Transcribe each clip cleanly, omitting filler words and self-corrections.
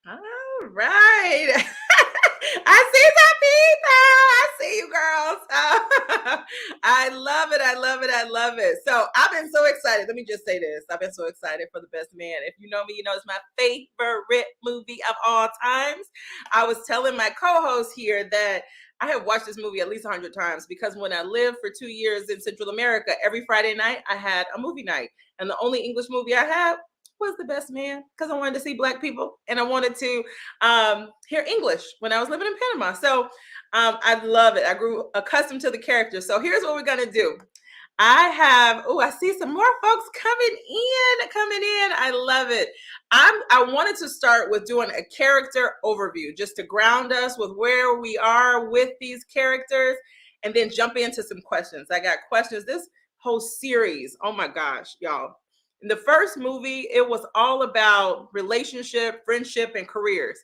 All right. I see some people. I see you girls. I love it. I love it. I love it. So I've been so excited. Let me just say this. I've been so excited for The Best Man. If you know me, you know it's my favorite movie of all times. I was telling my co-host here that I have watched this movie at least 100 times because when I lived for 2 years in Central America, every Friday night I had a movie night. And the only English movie I had was The Best Man because I wanted to see Black people and I wanted to hear English when I was living in Panama. So I love it. I grew accustomed to the characters. So here's what we're gonna do. I see some more folks coming in. I love it. I wanted to start with doing a character overview just to ground us with where we are with these characters and then jump into some questions. I got questions. This whole series, oh my gosh, y'all. In the first movie, it was all about relationship, friendship, and careers.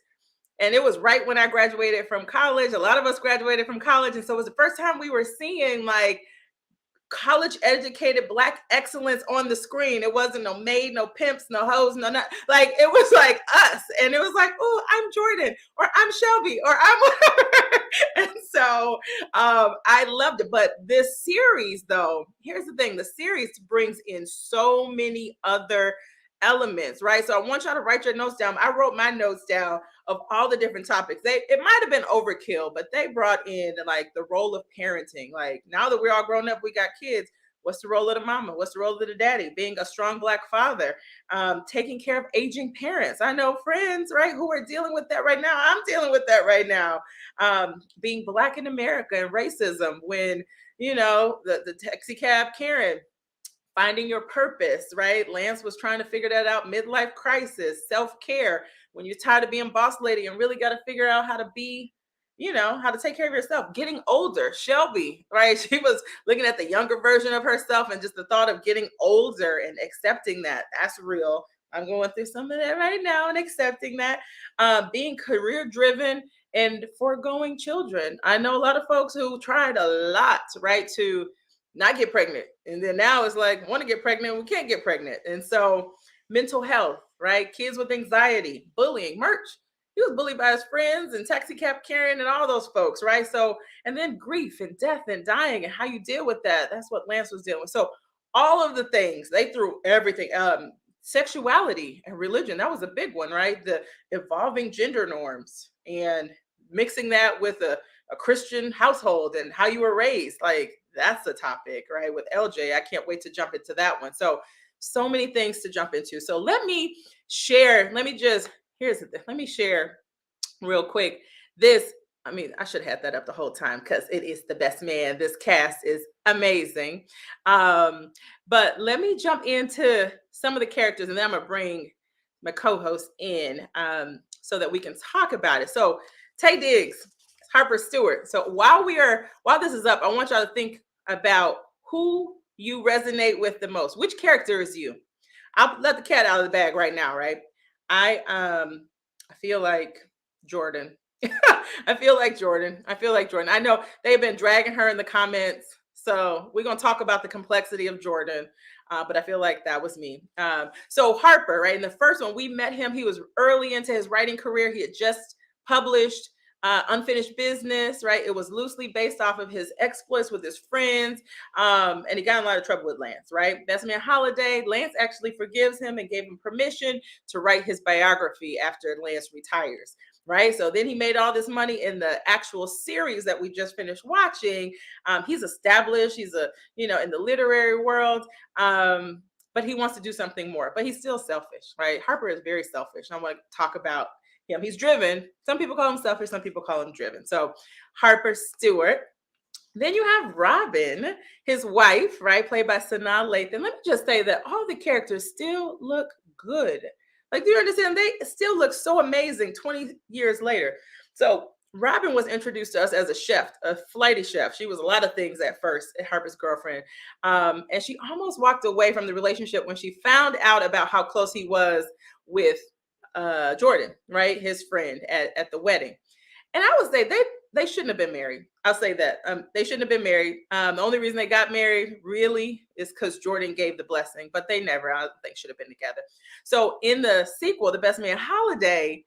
And it was right when I graduated from college. A lot of us graduated from college. And so it was the first time we were seeing like college educated Black excellence on the screen. It wasn't no maid, no pimps, no hoes, no not like it was like us. And it was like, oh, I'm Jordan, or I'm Shelby, or I'm whatever. And so I loved it. But this series, though, here's the thing: the series brings in so many other elements, right? So I want y'all to write your notes down. I wrote my notes down of all the different topics. It might have been overkill, but they brought in like the role of parenting. Like now that we're all grown up, we got kids. What's the role of the mama? What's the role of the daddy? Being a strong Black father, taking care of aging parents. I know friends, right, who are dealing with that right now. I'm dealing with that right now. Being Black in America and racism when, the taxi cab Karen, finding your purpose, right? Lance was trying to figure that out. Midlife crisis, self-care, when you're tired of being boss lady and really got to figure out how to be, how to take care of yourself. Getting older, Shelby, right? She was looking at the younger version of herself and just the thought of getting older and accepting that's real. I'm going through some of that right now and accepting that. Being career driven and foregoing children. I know a lot of folks who tried a lot, right, to not get pregnant. And then now it's like, want to get pregnant, we can't get pregnant. And so mental health, right? Kids with anxiety, bullying, Merch. He was bullied by his friends and taxi cab Karen and all those folks, right? So, and then grief and death and dying and how you deal with that. That's what Lance was dealing with. So all of the things, they threw everything. Sexuality and religion, that was a big one, right? The evolving gender norms and mixing that with a Christian household and how you were raised. Like that's the topic, right? With LJ, I can't wait to jump into that one. So many things to jump into. So let me share. Let me share real quick. I should have had that up the whole time because it is The Best Man. This cast is amazing. But let me jump into some of the characters and then I'm going to bring my co-host in so that we can talk about it. So Taye Diggs, Harper Stewart. So while this is up, I want y'all to think about who you resonate with the most. Which character is you? I'll let the cat out of the bag right now, right? I feel like Jordan. I feel like Jordan. I know they've been dragging her in the comments. So we're going to talk about the complexity of Jordan. But I feel like that was me. So Harper, right? In the first one, we met him. He was early into his writing career. He had just published Unfinished Business, right? It was loosely based off of his exploits with his friends. And he got in a lot of trouble with Lance, right? Best Man Holiday, Lance actually forgives him and gave him permission to write his biography after Lance retires. Right. So then he made all this money in the actual series that we just finished watching. He's established. He's in the literary world. But he wants to do something more, but he's still selfish, right? Harper is very selfish. I want to talk about him. He's driven. Some people call him selfish. Some people call him driven. So Harper Stewart. Then you have Robin, his wife, right? Played by Sanaa Lathan. Let me just say that all the characters still look good. Like, do you understand? They still look so amazing 20 years later. So Robin was introduced to us as a chef, a flighty chef. She was a lot of things at first, Harper's girlfriend. And she almost walked away from the relationship when she found out about how close he was with Jordan, right? His friend at the wedding. And I would say they shouldn't have been married. I'll say that. They shouldn't have been married. The only reason they got married really is because Jordan gave the blessing, but they should have been together. So in the sequel, The Best Man Holiday,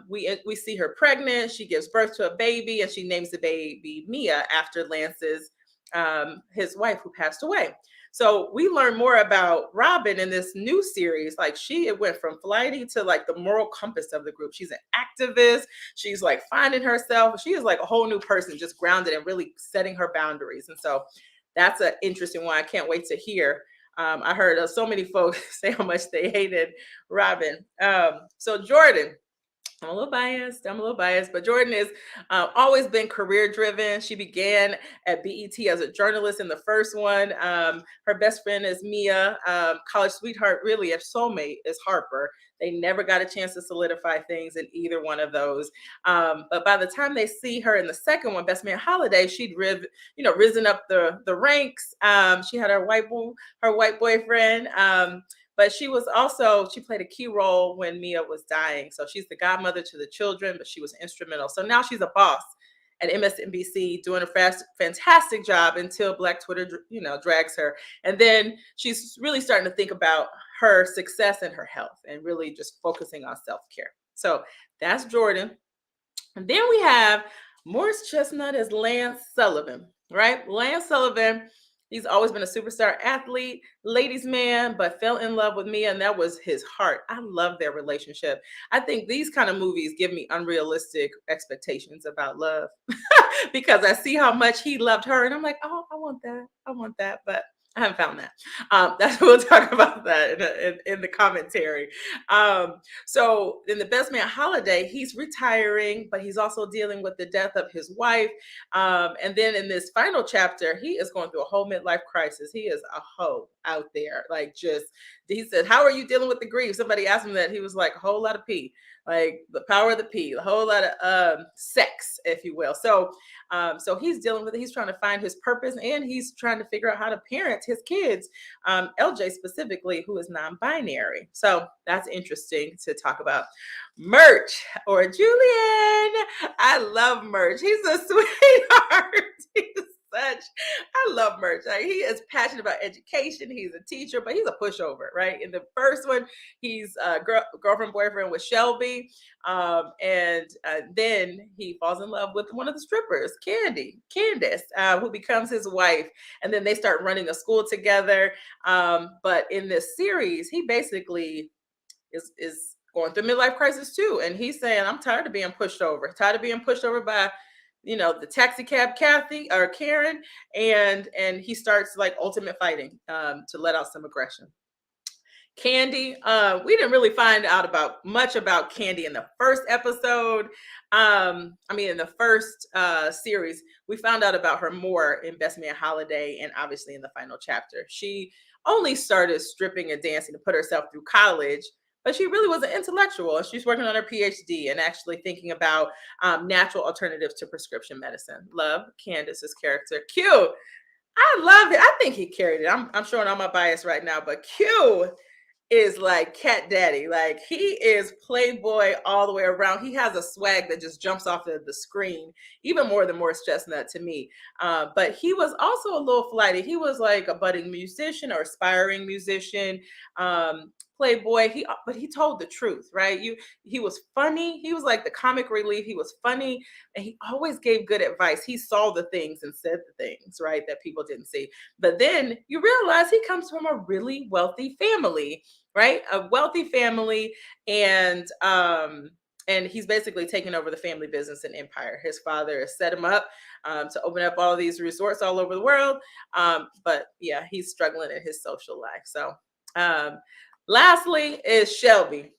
We see her pregnant. She gives birth to a baby, and she names the baby Mia after Lance's his wife who passed away. So we learn more about Robin in this new series. Like she it went from flighty to like the moral compass of the group. She's an activist. She's like finding herself. She is like a whole new person, just grounded and really setting her boundaries. And so that's an interesting one. I can't wait to hear. I heard so many folks say how much they hated Robin. So Jordan, I'm a little biased. I'm a little biased, but Jordan has always been career driven. She began at BET as a journalist in the first one. Her best friend is Mia. College sweetheart, really, a soulmate is Harper. They never got a chance to solidify things in either one of those. But by the time they see her in the second one, Best Man Holiday, she'd risen up the ranks. She had her white boyfriend. But she played a key role when Mia was dying. So she's the godmother to the children, but she was instrumental. So now she's a boss at MSNBC doing a fantastic job until Black Twitter, drags her. And then she's really starting to think about her success and her health and really just focusing on self-care. So that's Jordan. And then we have Morris Chestnut as Lance Sullivan, right? Lance Sullivan. He's always been a superstar athlete, ladies' man, but fell in love with Mia, and that was his heart. I love their relationship. I think these kind of movies give me unrealistic expectations about love because I see how much he loved her, and I'm like, oh, I want that, but I haven't found that. We'll talk about that in the commentary. So in the Best Man Holiday, he's retiring, but he's also dealing with the death of his wife. And then in this final chapter, he is going through a whole midlife crisis. He is a hoe out there. He said, how are you dealing with the grief? Somebody asked him that. He was like, a whole lot of pee, like the power of the pee, a whole lot of sex, if you will. So he's dealing with it. He's trying to find his purpose, and he's trying to figure out how to parent his kids, LJ specifically, who is non-binary. So that's interesting to talk about. Murch, or Julian. I love Murch. He's a sweetheart. I love Murch. Like, he is passionate about education. He's a teacher, but he's a pushover, right? In the first one, he's girlfriend, boyfriend with Shelby. And then he falls in love with one of the strippers, Candace, who becomes his wife. And then they start running a school together. But in this series, he basically is going through midlife crisis too. And he's saying, I'm tired of being pushed over by the taxi cab Kathy or Karen, and he starts like ultimate fighting to let out some aggression. Candy, we didn't really find out much about Candy in the first episode. In the first series, we found out about her more in Best Man Holiday and obviously in the final chapter. She only started stripping and dancing to put herself through college, but she really was an intellectual. She's working on her PhD and actually thinking about natural alternatives to prescription medicine. Love Candace's character. Q, I love it. I think he carried it. I'm showing all my bias right now, but Q is like cat daddy. Like, he is playboy all the way around. He has a swag that just jumps off of the screen, even more than Morris Chestnut to me. But he was also a little flighty. He was like a budding musician or aspiring musician. Playboy, but he told the truth, right? He was funny. He was like the comic relief. He was funny, and he always gave good advice. He saw the things and said the things, right, that people didn't see. But then you realize he comes from a really wealthy family, right? A wealthy family, and he's basically taken over the family business and empire. His father has set him up to open up all these resorts all over the world. But yeah, he's struggling in his social life. So lastly is Shelby.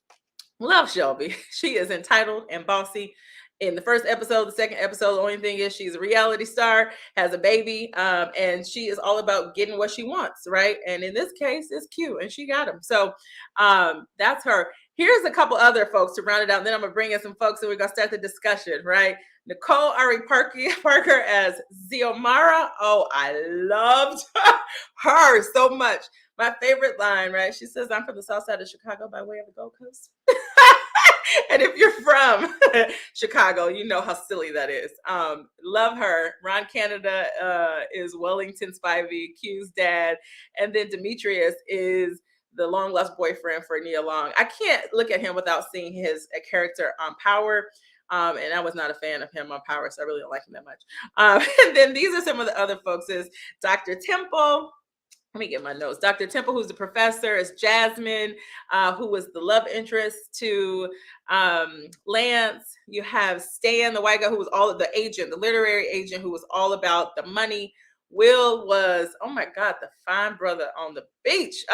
Love Shelby. She is entitled and bossy. In the first episode, the second episode, the only thing is she's a reality star, has a baby, and she is all about getting what she wants, right? And in this case, it's Q, and she got him. So that's her. Here's a couple other folks to round it out. And then I'm going to bring in some folks, and we're going to start the discussion, right? Nicole Ari Parker as Xiomara. Oh, I loved her so much. My favorite line, right? She says, I'm from the south side of Chicago by way of the Gold Coast. And if you're from Chicago, you know how silly that is. Love her. Ron Canada is Wellington Spivey, Q's dad. And then Demetrius is the long lost boyfriend for Nia Long. I can't look at him without seeing his character on Power. And I was not a fan of him on Power, so I really don't like him that much. And then these are some of the other folks: is Dr. Temple. Let me get my notes. Dr. Temple, who's the professor, is Jasmine, who was the love interest to Lance. You have Stan, the white guy, who was all of the agent, the literary agent, who was all about the money. Will was, oh my God, the fine brother on the beach,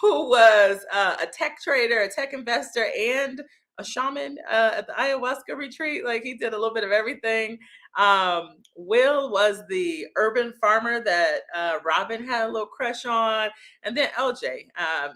who was a tech trader, a tech investor, and a shaman at the ayahuasca retreat. Like, he did a little bit of everything. Will was the urban farmer that Robin had a little crush on. And then LJ,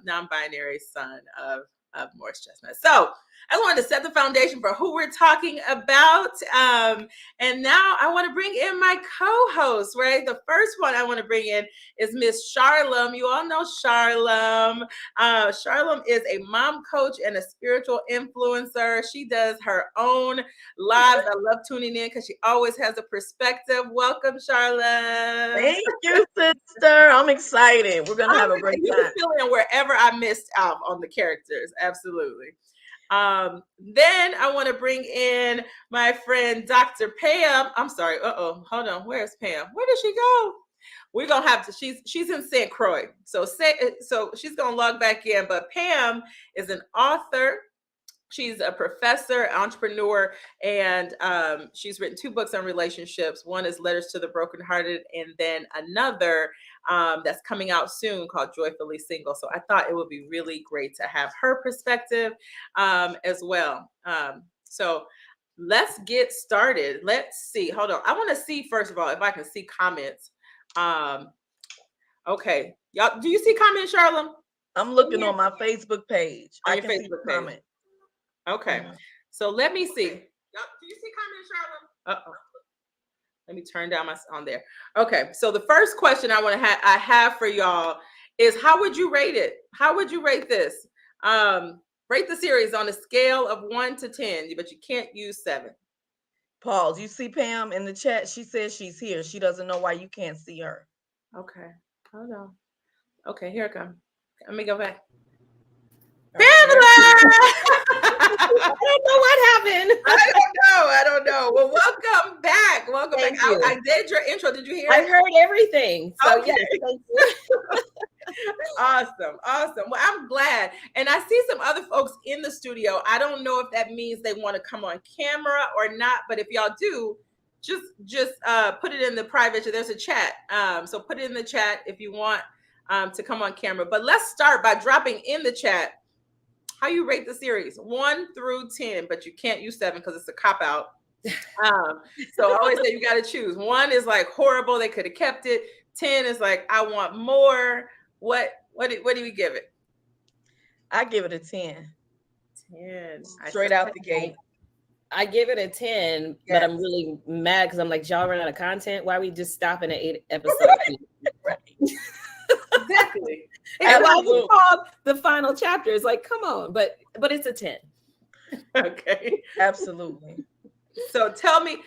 non-binary son of Morris Chestnut. So I wanted to set the foundation for who we're talking about. And now I want to bring in my co-host, right? The first one I want to bring in is Miss Charlam. You all know Charlam. Charlam is a mom coach and a spiritual influencer. She does her own lives. I love tuning in because she always has a perspective. Welcome, Charlam. Thank you, sister. I'm excited. We're going to have a great time. Feeling wherever I missed out on the characters. Absolutely. Then I want to bring in my friend, Dr. Pam. I'm sorry. Hold on. Where's Pam? Where did she go? We're going to have to, she's in St. Croix. So she's going to log back in, but Pam is an author. She's a professor, entrepreneur, and she's written 2 books on relationships. One is Letters to the Brokenhearted, and then another that's coming out soon called Joyfully Single. So I thought it would be really great to have her perspective as well. So let's get started. Let's see. Hold on. I want to see, first of all, if I can see comments. Okay. Y'all, do you see comments, Charlam? I'm looking on my Facebook page. On your Facebook page. Comment. Okay. So let me see. Y'all, do you see comments, Charlam? Uh-oh. Let me turn down my on there. Okay. So the first question I have for y'all is, how would you rate it? How would you rate this? Rate the series on a scale of 1 to 10, but you can't use 7. Pause. You see Pam in the chat? She says she's here. She doesn't know why you can't see her. Okay. Hold on. Okay, here it comes. Let me go back. Pamela! I don't know what happened. I don't know. Well, welcome back. Thank you. I did your intro. Did you hear I it? heard everything. So okay. Yes, thank you. Awesome. Well, I'm glad. And I see some other folks in the studio. I don't know if that means they want to come on camera or not, but if y'all do, just put it in the private. There's a chat. So put it in the chat if you want to come on camera. But let's start by dropping in the chat how you rate the series 1 through 10, but you can't use 7 because it's a cop out. So I always say you got to choose. 1 is like horrible, they could have kept it. 10 is like, I want more. What do we give it? I give it a 10. 10. Straight out the gate. I give it a 10, but I'm really mad because I'm like, y'all run out of content. Why are we just stopping at 8 episodes? Right. Exactly. And why we called the final chapter? It's like, come on, but it's a 10. Okay. Absolutely. So tell me,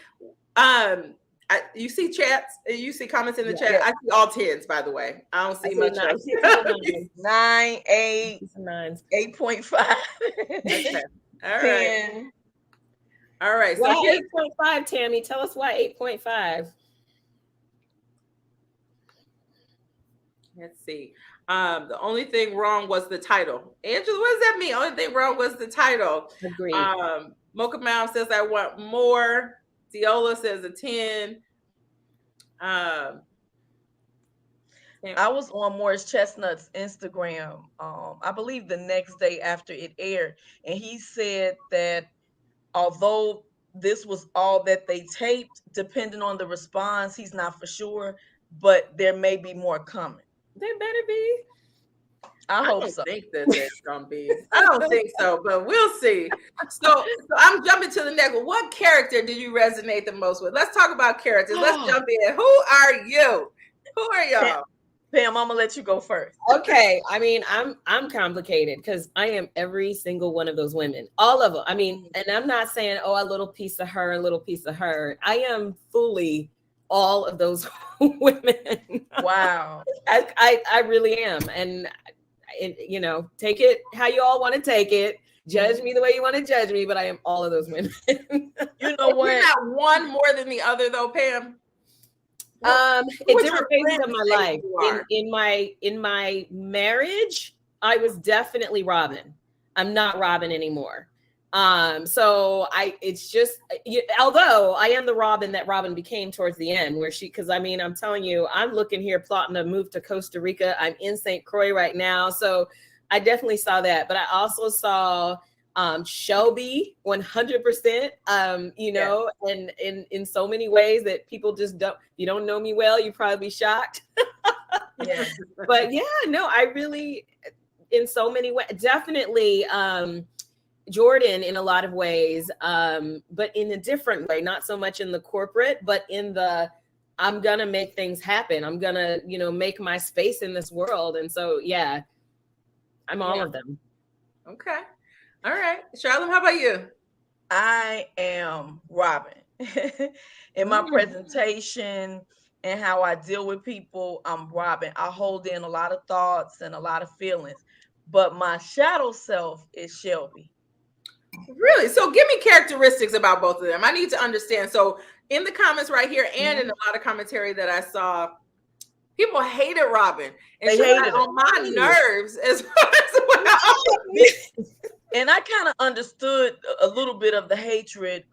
you see chats, you see comments in the chat. Yeah. I see all 10s, by the way. I don't see much else. 9, 8, 8.5. Okay. All 10. Right. All right. So why 8.5, Tammy? Tell us why 8.5. Let's see. The only thing wrong was the title. Angela, what does that mean? Only thing wrong was the title. Agreed. Mocha Mom says I want more. Diola says a 10. I was on Morris Chestnut's Instagram, I believe the next day after it aired, and he said that although this was all that they taped, depending on the response, he's not for sure, but there may be more coming. There better be. I hope so. I don't think that there's gonna be. I don't think so, but we'll see. So I'm jumping to the next one. What character did you resonate the most with? Let's talk about characters. Let's jump in. Who are you? Who are y'all? Pam, I'm gonna let you go first. Okay. I mean, I'm complicated because I am every single one of those women. All of them. I mean, and I'm not saying, oh, a little piece of her, a little piece of her. I am fully all of those women. Wow. I really am. And, you know, take it how you all want to take it. Judge me the way you want to judge me, but I am all of those women. You know You're what? not one more than the other, though, Pam. In would different your phases of friends my say life. you are? In my marriage, I was definitely Robin. I'm not Robin anymore. So it's just, although I am the Robin that Robin became towards the end, because I mean, I'm telling you, I'm looking here plotting to move to Costa Rica. I'm in St. Croix right now. So I definitely saw that, but I also saw Shelby 100%, you know, and in so many ways that people just don't, you don't know me well, you probably be shocked. Yeah. But yeah, no, I really, in so many ways, definitely Jordan in a lot of ways, but in a different way, not so much in the corporate, but in the, I'm gonna make things happen. I'm gonna, you know, make my space in this world. And so, yeah, I'm all of them. Okay. All right. Charlotte, how about you? I am Robin. In my presentation and how I deal with people, I'm Robin. I hold in a lot of thoughts and a lot of feelings, but my shadow self is Shelby. Really? So give me characteristics about both of them. I need to understand. So in the comments right here and in a lot of commentary that I saw, people hated Robin. And They she was hated like, her. on my nerves as well. And I kind of understood a little bit of the hatred.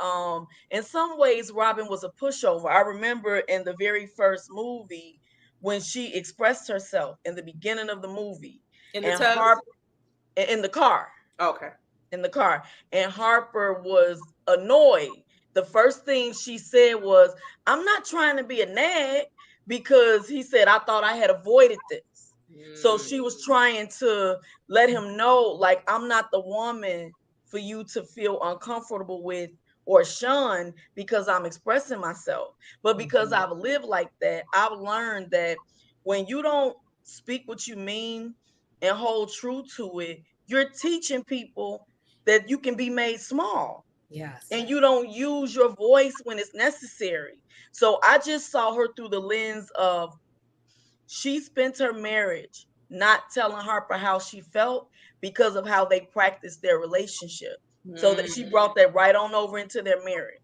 In some ways, Robin was a pushover. I remember in the very first movie when she expressed herself in the beginning of the movie, In the and tub? Harper in the car. Okay. In the car, and Harper was annoyed. The first thing she said was, "I'm not trying to be a nag," because he said, "I thought I had avoided this." So she was trying to let him know, like, I'm not the woman for you to feel uncomfortable with or shun because I'm expressing myself. But because I've lived like that, I've learned that when you don't speak what you mean and hold true to it, you're teaching people that you can be made small. Yes. And you don't use your voice when it's necessary. So I just saw her through the lens of, she spent her marriage not telling Harper how she felt because of how they practiced their relationship. So that she brought that right on over into their marriage.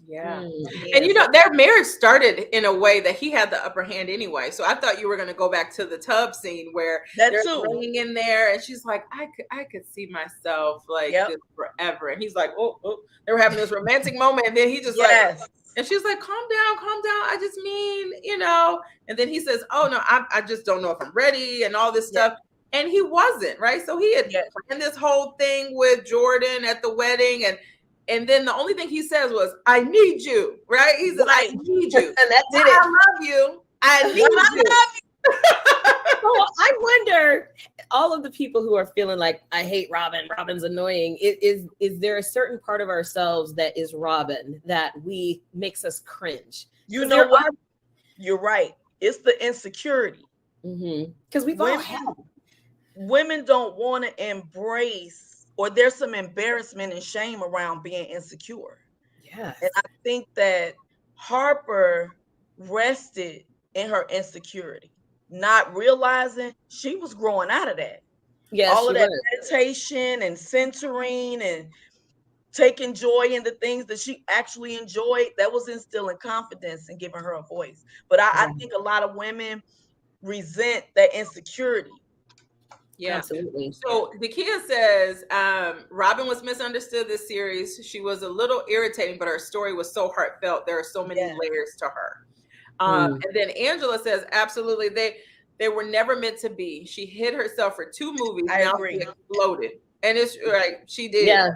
Yeah. Yeah, And you know, their marriage started in a way that he had the upper hand anyway. So I thought you were going to go back to the tub scene where that they're too. laying in there and she's like, I could see myself like this forever. And he's like, oh, they were having this romantic moment. And then he just like, and she's like, calm down. I just mean, you know, and then he says, oh no, I just don't know if I'm ready and all this stuff. And he wasn't, right? So he had planned this whole thing with Jordan at the wedding, and then the only thing he says was, I need you, right? He said, I need you. And that's it. I love you. I need you. Well, I wonder, all of the people who are feeling like, I hate Robin, Robin's annoying, is there a certain part of ourselves that is Robin that makes us cringe? You know what? You're right. It's the insecurity. Because we've all had it. Women don't want to embrace, or there's some embarrassment and shame around being insecure. Yes. And I think that Harper rested in her insecurity, not realizing she was growing out of that. Yes, all of that meditation and centering and taking joy in the things that she actually enjoyed, that was instilling confidence and giving her a voice. But I think a lot of women resent that insecurity. Yeah, absolutely. So Nakia says Robin was misunderstood this series. She was a little irritating, but her story was so heartfelt. There are so many layers to her. And then Angela says, absolutely, they were never meant to be. She hid herself for 2 movies. I agree. She exploded, and it's like she did. Yeah,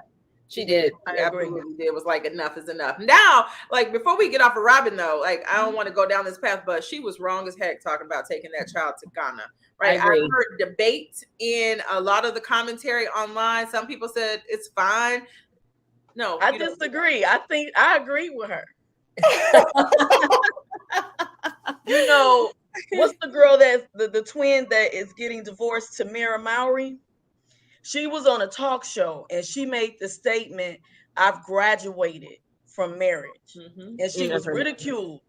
she did. I absolutely did. It was like, enough is enough. Now, like, before we get off of Robin, though, like, I don't want to go down this path, but she was wrong as heck talking about taking that child to Ghana. Right. I heard debate in a lot of the commentary online. Some people said it's fine. No, I disagree. I agree with her. You know, what's the girl that's the twin that is getting divorced, Tamira Mowry? She was on a talk show and she made the statement, I've graduated from marriage. And she was ridiculed.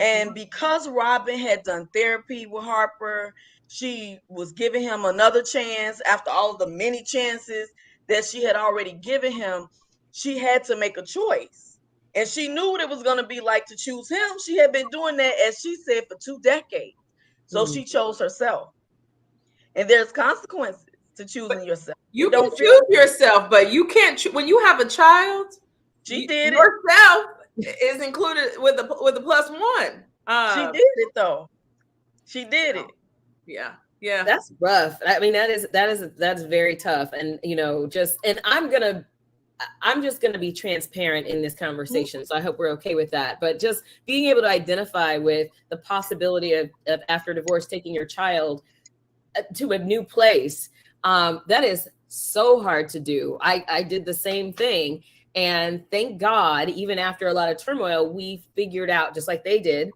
And because Robin had done therapy with Harper, she was giving him another chance after all the many chances that she had already given him. She had to make a choice. And she knew what it was going to be like to choose him. She had been doing that, as she said, for 2 decades. So she chose herself. And there's consequences to choosing yourself. You can choose yourself, but you can't. When you have a child, she did yourself is included with the +1. She did it though. She did it. Yeah. That's rough. I mean, that's very tough. And I'm just gonna be transparent in this conversation. So I hope we're okay with that. But just being able to identify with the possibility of after divorce taking your child to a new place, that is so hard to do. I did the same thing. And thank God, even after a lot of turmoil, we figured out, just like they did,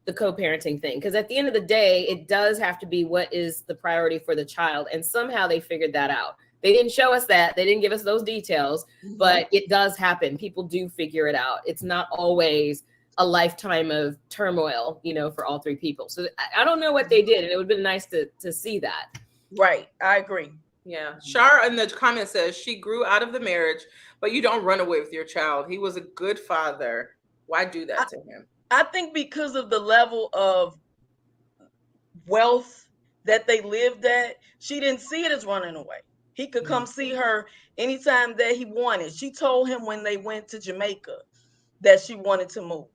the co-parenting thing. Because at the end of the day, it does have to be what is the priority for the child. And somehow they figured that out. They didn't show us that. They didn't give us those details, but it does happen. People do figure it out. It's not always a lifetime of turmoil, for all 3 people. So I don't know what they did. And it would have been nice to see that. Right. I agree. Yeah. Shar in the comment says she grew out of the marriage, but you don't run away with your child. He was a good father. Why do that to him? I think because of the level of wealth that they lived at, she didn't see it as running away. He could come see her anytime that he wanted. She told him when they went to Jamaica that she wanted to move.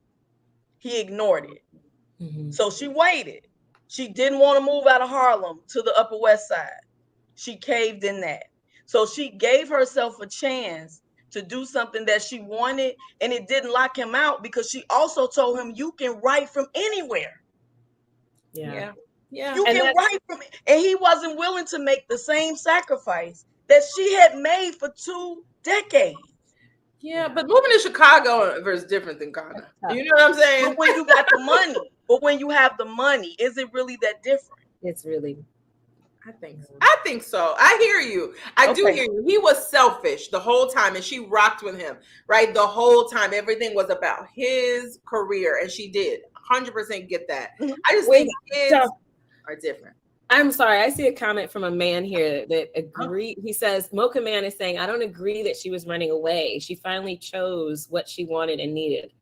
He ignored it. So she waited. She didn't want to move out of Harlem to the Upper West Side. She caved in that. So she gave herself a chance to do something that she wanted, and it didn't lock him out because she also told him, you can write from anywhere. Yeah. You can write from it. And he wasn't willing to make the same sacrifice that she had made for 2 decades. Yeah, but moving to Chicago is different than Ghana. You know what I'm saying? But when you got the money, when you have the money, is it really that different? It's really. I think so. I hear you. I do hear you. He was selfish the whole time, and she rocked with him, right? The whole time, everything was about his career, and she did 100% get that. I just think kids are different. I'm sorry. I see a comment from a man here that agree. He says, Mocha Man is saying, I don't agree that she was running away. She finally chose what she wanted and needed.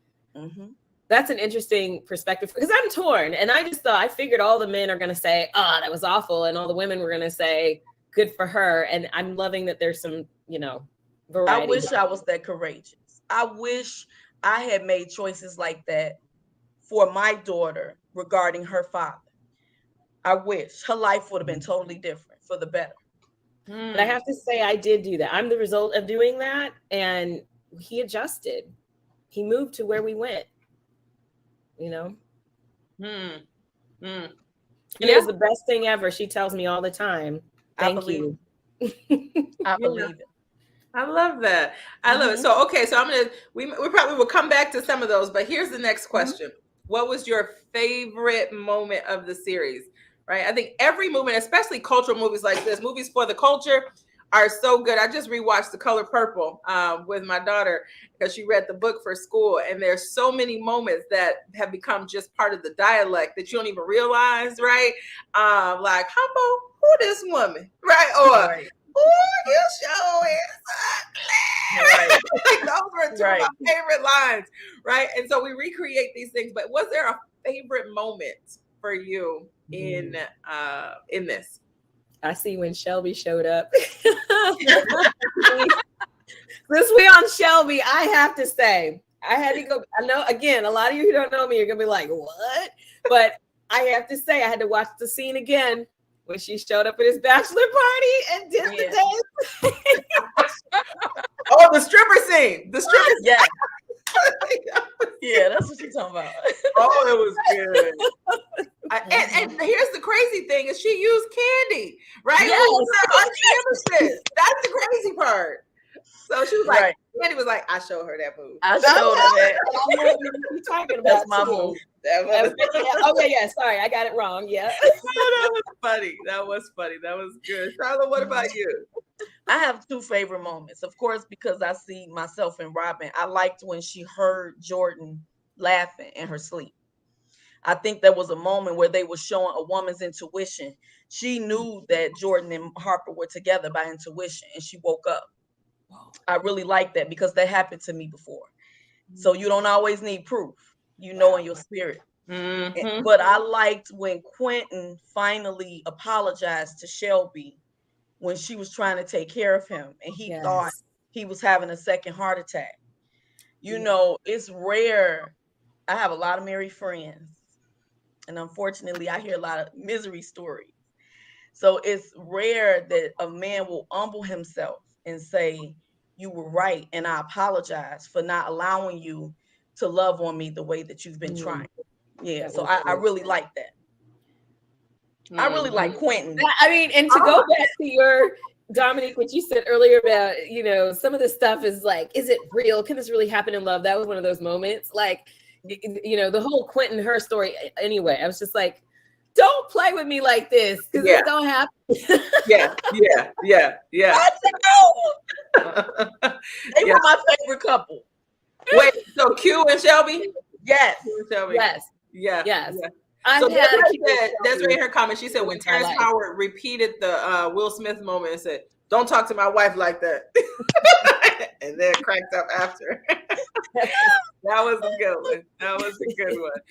That's an interesting perspective because I'm torn. And I figured all the men are going to say, oh, that was awful. And all the women were going to say, good for her. And I'm loving that there's some, variety. I wish I was that courageous. I wish I had made choices like that for my daughter regarding her father. I wish her life would have been totally different for the better. But I have to say, I did do that. I'm the result of doing that. And he adjusted. He moved to where we went. It was the best thing ever. She tells me all the time. Thank you. I believe it. I love that. I love it. So, so we probably will come back to some of those, but here's the next question. What was your favorite moment of the series? Right. I think every moment, especially cultural movies like this, movies for the culture, are so good. I just rewatched The Color Purple with my daughter because she read the book for school. And there's so many moments that have become just part of the dialect that you don't even realize, right? Like, Humbo, who this woman? Right? Or, ooh, you show is ugly. Right. Like, those were two of my favorite lines, right? And so we recreate these things. But was there a favorite moment for you in this? I see when Shelby showed up. Since we on Shelby, I have to say, I had to go. I know, again, a lot of you who don't know me, you're going to be like, what? But I have to say, I had to watch the scene again when she showed up at his bachelor party and did the dance. Oh, the stripper scene. The stripper scene. Yeah. Yeah, that's what she's talking about. Oh, it was good. And here's the crazy thing is she used Candy, right? Yes. That's the crazy part. So she was like, Candy was like, I showed her that move. I showed her that. What are you talking about? That's my move. Okay, yeah, sorry, I got it wrong. Yeah. That was funny. That was good. Charlotte, what about you? I have 2 favorite moments. Of course, because I see myself in Robin. I liked when she heard Jordan laughing in her sleep. I think there was a moment where they were showing a woman's intuition. She knew that Jordan and Harper were together by intuition, and she woke up. I really like that because that happened to me before. So you don't always need proof, you know, in your spirit. Mhm. But I liked when Quentin finally apologized to Shelby when she was trying to take care of him, and he thought he was having a second heart attack. You know, it's rare. I have a lot of married friends, and unfortunately, I hear a lot of misery stories. So it's rare that a man will humble himself and say, "You were right, and I apologize for not allowing you to love on me the way that you've been trying." Yeah, so I really like that. I really like Quentin. I mean, and to go back to your Dominique, what you said earlier about, you know, some of the stuff is like, is it real? Can this really happen in love? That was one of those moments. Like, you know, the whole Quentin, her story. Anyway, I was just like, don't play with me like this because it don't happen. Yeah. They were my favorite couple. Wait, so Q and Shelby? Yes. Q and Shelby. Yes. So Desiree in her comment, she said when Terrence Howard repeated the Will Smith moment and said, "Don't talk to my wife like that," and then cracked up after. That was a good one.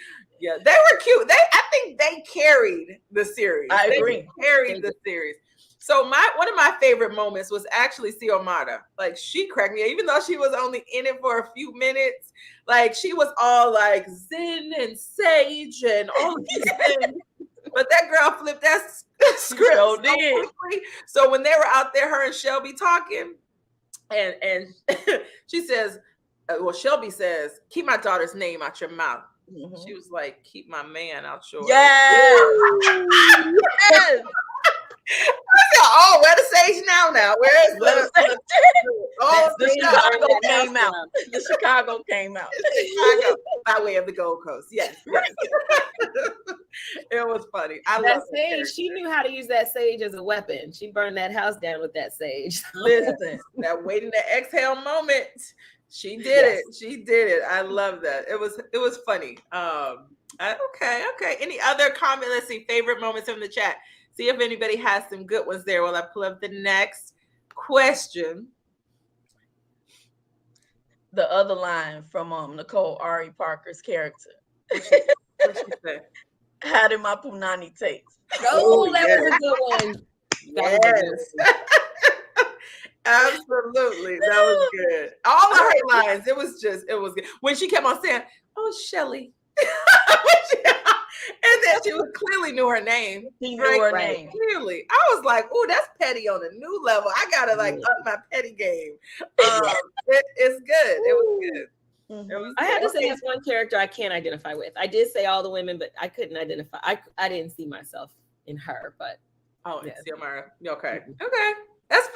Yeah, they were cute. I think they carried the series. I agree. They carried the series. So one of my favorite moments was actually Xiomara. Like, she cracked me, even though she was only in it for a few minutes. Like, she was all like zen and sage and all these things. But that girl flipped that script so quickly. So when they were out there, her and Shelby talking, and she says, well, Shelby says, "Keep my daughter's name out your mouth." Mm-hmm. She was like, "Keep my man out yours." Yes. Oh, where the sage now? Where is the sage? The Chicago came out. The Chicago came out. Chicago, by way of the Gold Coast. Yes. It was funny. I love that sage. She knew how to use that sage as a weapon. She burned that house down with that sage. Listen, that waiting to exhale moment. She did it. She did it. I love that. It was funny. Okay. Any other comment? Let's see. Favorite moments from the chat. See if anybody has some good ones there while I pull up the next question. The other line from Nicole Ari Parker's character. What she say? How did my punani taste? Oh, that was a good one. Yes. Absolutely. That was good. All of her lines. It was good. When she kept on saying, "Oh, Shelly." And then she clearly knew her name. She knew her name. Clearly. I was like, "Oh, that's petty on a new level. I gotta up my petty game." It's good. It was good. Mm-hmm. It was I had to say, there's one character I can't identify with. I did say all the women, but I couldn't identify. I didn't see myself in her, but Xiomara. Okay. Okay. That's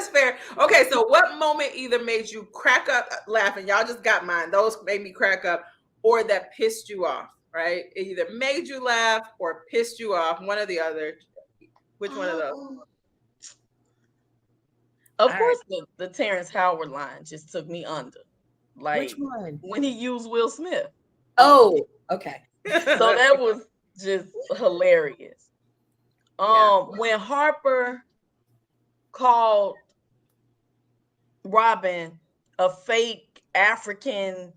fair. Okay, so what moment either made you crack up laughing? Y'all just got mine. Those made me crack up, or that pissed you off, right? It either made you laugh or pissed you off, one or the other. Which one of those? Of course, the Terrence Howard line just took me under. Like, which one? When he used Will Smith. Oh, okay. So that was just hilarious. When Harper called Robin a fake African,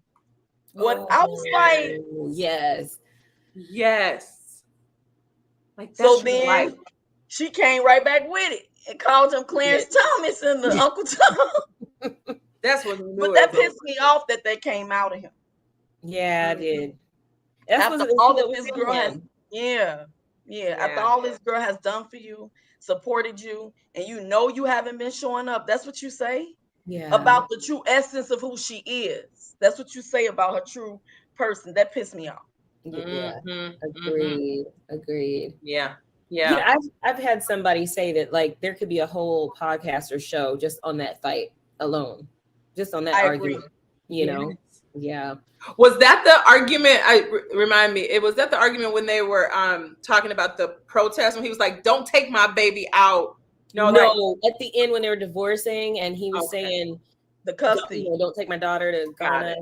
I was like, yes. Like, so then she came right back with it and called him Clarence Thomas and the Uncle Tom. That's what. But that pissed me off that they came out of him. Yeah, I did. After all that this girl has, after all this girl has done for you, supported you, and you know you haven't been showing up. That's what you say about the true essence of who she is. That's what you say about her true person. That pissed me off. Agreed. Yeah. I've had somebody say that, like, there could be a whole podcast or show just on that fight alone, just on that argument. You know. Yeah. Was that the argument? Remind me. Was that the argument when they were talking about the protest, when he was like, "Don't take my baby out"? No. At the end when they were divorcing, and he was saying the custody. Don't take my daughter to Ghana.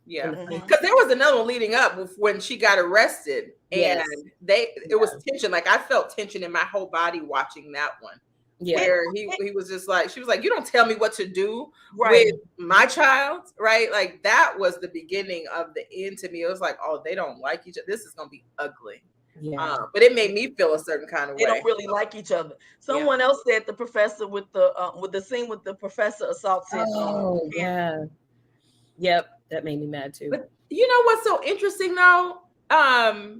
Yeah, Mhm. because there was another one leading up when she got arrested, and Yes. it was tension. Like I felt tension in my whole body watching that one, Yeah. where he was just like, she was like, "You don't tell me what to do Right. with my child," right? Like that was the beginning of the end to me. It was like, "Oh, they don't like each other. This is gonna be ugly." Yeah. But it made me feel a certain kind of They way. don't really like each other. Someone else said the professor with the scene with the professor assaulting. Oh, yeah. Yep. That made me mad too. But you know what's so interesting though?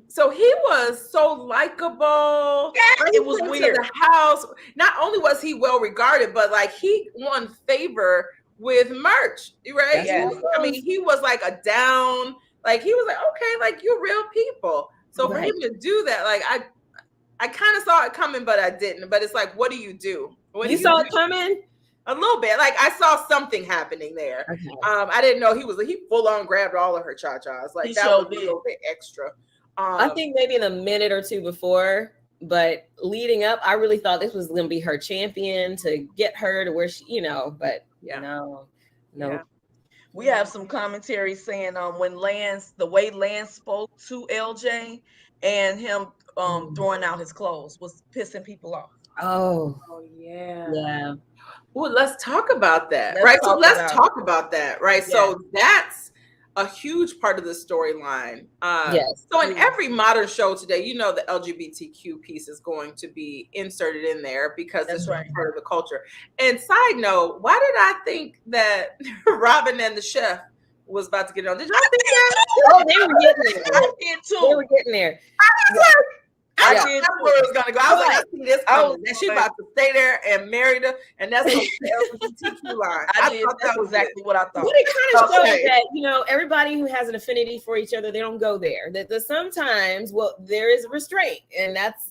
So he was so likable. Yeah, When it he was came to weird. the house, not only was he well regarded, but like he won favor with Merch, right? That's Yeah. what it I mean, was. he was like a down, like he was like, okay, like you're real people. So for Right. him to do that, like I kind of saw it coming, but I didn't. But it's like, what do you do? What do You saw do? it coming? A little bit. Like I saw something happening there. Okay. I didn't know he full on grabbed all of her cha-chas. Like He that sure was a did. little bit extra. I think maybe in a minute or two before, but leading up, I really thought this was going to be her champion to get her to where she, but no. Yeah. We have some commentary saying the way Lance spoke to LJ and him throwing out his clothes was pissing people off. Oh yeah. yeah. Well, let's talk about that. Let's right. So talk let's about talk about that. Right. Yeah. So that's a huge part of the storyline. Yes. So in every modern show today, the LGBTQ piece is going to be inserted in there because That's it's right. part of the culture. And side note, why did I think that Robin and the chef was about to get on? Did y'all think that? Oh, they were getting there. I did They too. were getting there. I Yeah. did where it was gonna go. I was like, I see this I was coming. And she about to stay there and marry her, and that's the LGBTQ line. I did. thought That's that was exactly what I thought. But it kind of shows Okay. that, everybody who has an affinity for each other, they don't go there. That sometimes, there is restraint. And that's,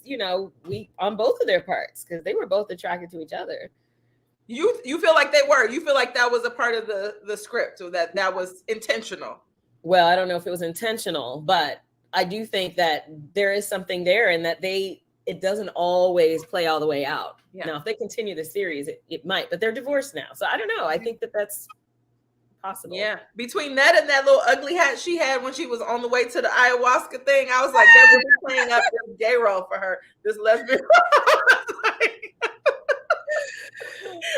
we on both of their parts, because they were both attracted to each other. You feel like they were. You feel like that was a part of the script, or that was intentional. Well, I don't know if it was intentional, but I do think that there is something there, and that it doesn't always play all the way out. Yeah. Now, if they continue the series, it might, but they're divorced now. So I don't know. I think that's possible. Yeah. Between that and that little ugly hat she had when she was on the way to the ayahuasca thing, I was like, that was playing up this gay role for her, this lesbian.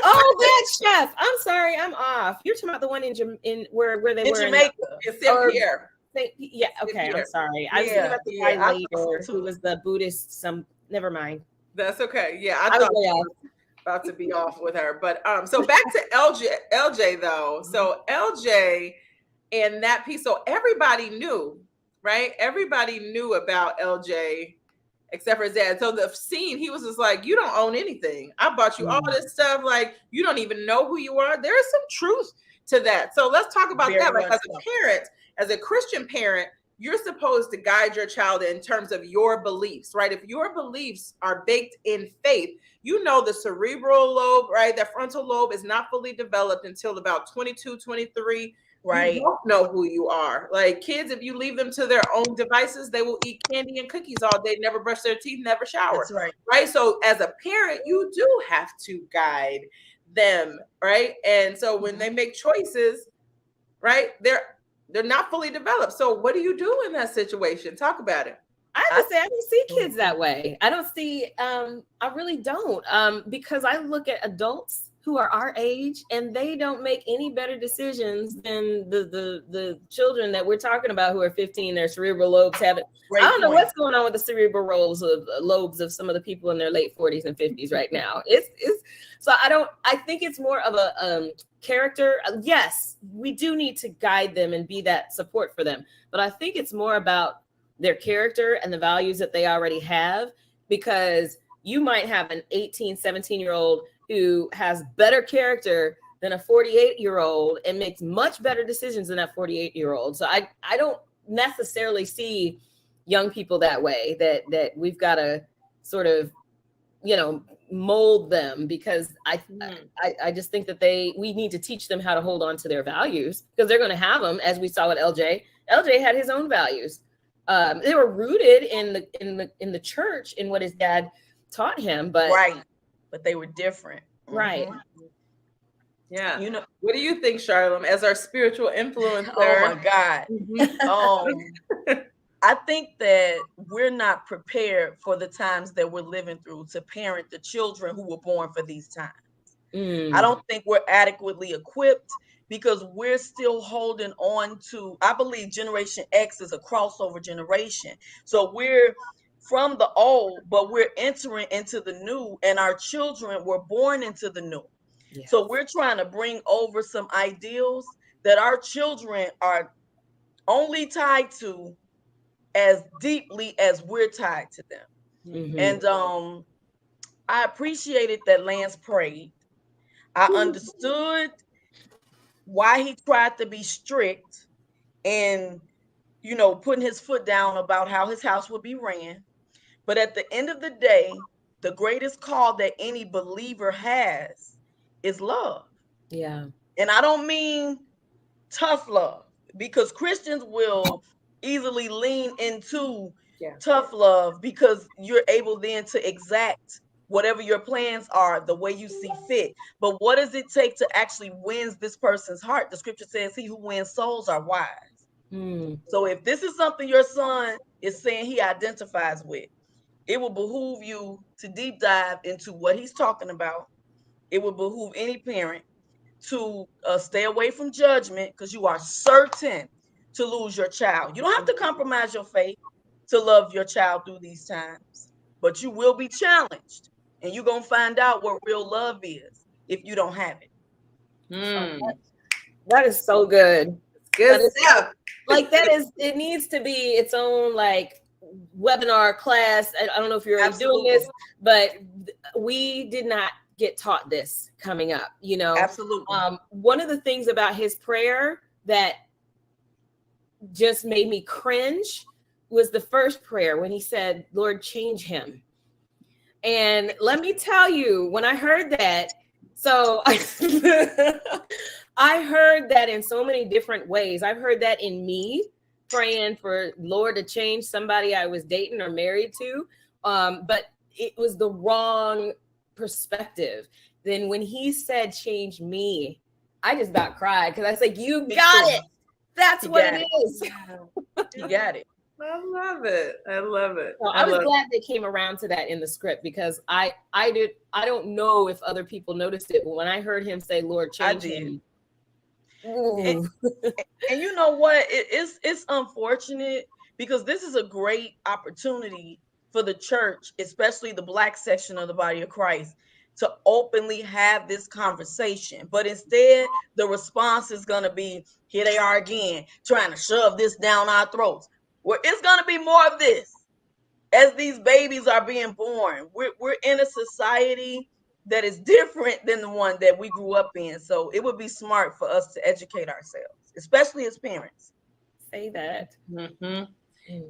Oh, that chef. I'm sorry, I'm off. You're talking about the one in where they In were Jamaica. It's Saint-Pierre. Yeah, okay, I'm Pierre. sorry. I was Yeah, thinking about the yeah, guy I later thought so who too. was the Buddhist. Never mind. That's okay. Yeah, I I was thought way she off. was about to be off with her. But so back to LJ though. So LJ and that piece. So everybody knew, right? Everybody knew about LJ except for his dad. So the scene, he was just like, "You don't own anything. I bought you all this stuff. Like you don't even know who you are." There is some truth to that. So let's talk about Very that. Like much as so. a parent, as a Christian parent, you're supposed to guide your child in terms of your beliefs, right? If your beliefs are baked in faith, the cerebral lobe, right? That frontal lobe is not fully developed until about 22, 23. Right. You don't know who you are. Like kids, if you leave them to their own devices, they will eat candy and cookies all day, never brush their teeth, never shower. That's right. Right. So as a parent, you do have to guide them, right? And so when they make choices, right, they're not fully developed. So what do you do in that situation? Talk about it. I have to say, I don't see kids that way. I don't see, I really don't. Because I look at adults who are our age and they don't make any better decisions than the children that we're talking about who are 15, their cerebral lobes haven't. Great I don't know point. what's going on with the cerebral lobes of some of the people in their late 40s and 50s right now. So I think it's more of a character. Yes, we do need to guide them and be that support for them. But I think it's more about their character and the values that they already have, because you might have an 18, 17-year-old who has better character than a 48-year-old and makes much better decisions than that 48-year-old. So I don't necessarily see young people that way, that we've got to sort of, mold them, because I just think that we need to teach them how to hold on to their values, because they're going to have them, as we saw with LJ. LJ had his own values. They were rooted in the church, in what his dad taught him, but right, but they were different. Right. Yeah. You know, What do you think, Charlene, as our spiritual influencer? oh my God. I think that we're not prepared for the times that we're living through to parent the children who were born for these times. I don't think we're adequately equipped because we're still holding on to, I believe Generation X is a crossover generation. So we're from the old, but we're entering into the new, and our children were born into the new. Yes. So we're trying to bring over some ideals that our children are only tied to as deeply as we're tied to them. Mhm. And I appreciated that Lance prayed. I understood why he tried to be strict and, you know, putting his foot down about how his house would be ran. But at the end of the day, the greatest call that any believer has is love. Yeah. And I don't mean tough love, because Christians will easily lean into tough love because you're able then to exact whatever your plans are the way you see fit. But what does it take to actually win this person's heart? The scripture says he who wins souls are wise. So if this is something your son is saying he identifies with, it will behoove you to deep dive into what he's talking about. It will behoove any parent to stay away from judgment, because you are certain to lose your child. You don't have to compromise your faith to love your child through these times, but you will be challenged, and you're going to find out what real love is if you don't have it. That is so good. Good stuff. Like it needs to be its own like webinar class. I don't know if you're doing this, but we did not get taught this coming up, you know. Absolutely. One of the things about his prayer that just made me cringe was the first prayer when he said, Lord, change him. And let me tell you, when I heard that, so I heard that in so many different ways. I've heard that in me praying for Lord to change somebody I was dating or married to, but it was the wrong perspective. Then when he said change me, I just about cried because I was like, you got it. That's what it is. You got it. I love it. I love it. So I was glad they came around to that in the script, because I don't know if other people noticed it, but when I heard him say, Lord, change him. And you know what? It's unfortunate, because this is a great opportunity for the church, especially the Black section of the body of Christ, to openly have this conversation. But instead, the response is going to be, here they are again, trying to shove this down our throats. Well, it's going to be more of this as these babies are being born. We're in a society that is different than the one that we grew up in. So it would be smart for us to educate ourselves, especially as parents. Say that.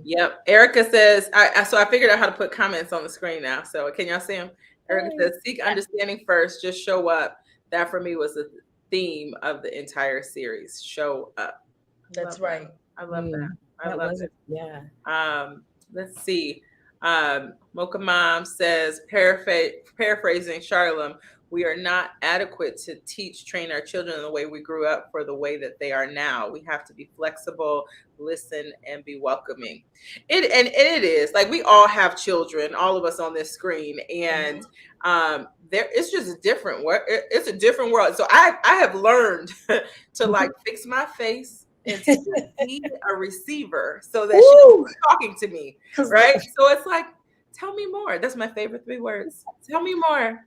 Yep. Erica says, so I figured out how to put comments on the screen now. So can y'all see them? Erica says, seek understanding first, just show up. That for me was the theme of the entire series. Show up. That's right. I love that. I love it. Yeah. Let's see. Mocha Mom says, paraphrasing Charlem, we are not adequate to train our children in the way we grew up for the way that they are now. We have to be flexible, listen, and be welcoming. It is like we all have children, all of us on this screen, and it's just a different world. It's a different world. So I have learned to like fix my face and to be a receiver so that she's talking to me, right? So it's like, tell me more. That's my favorite 3 words. Tell me more.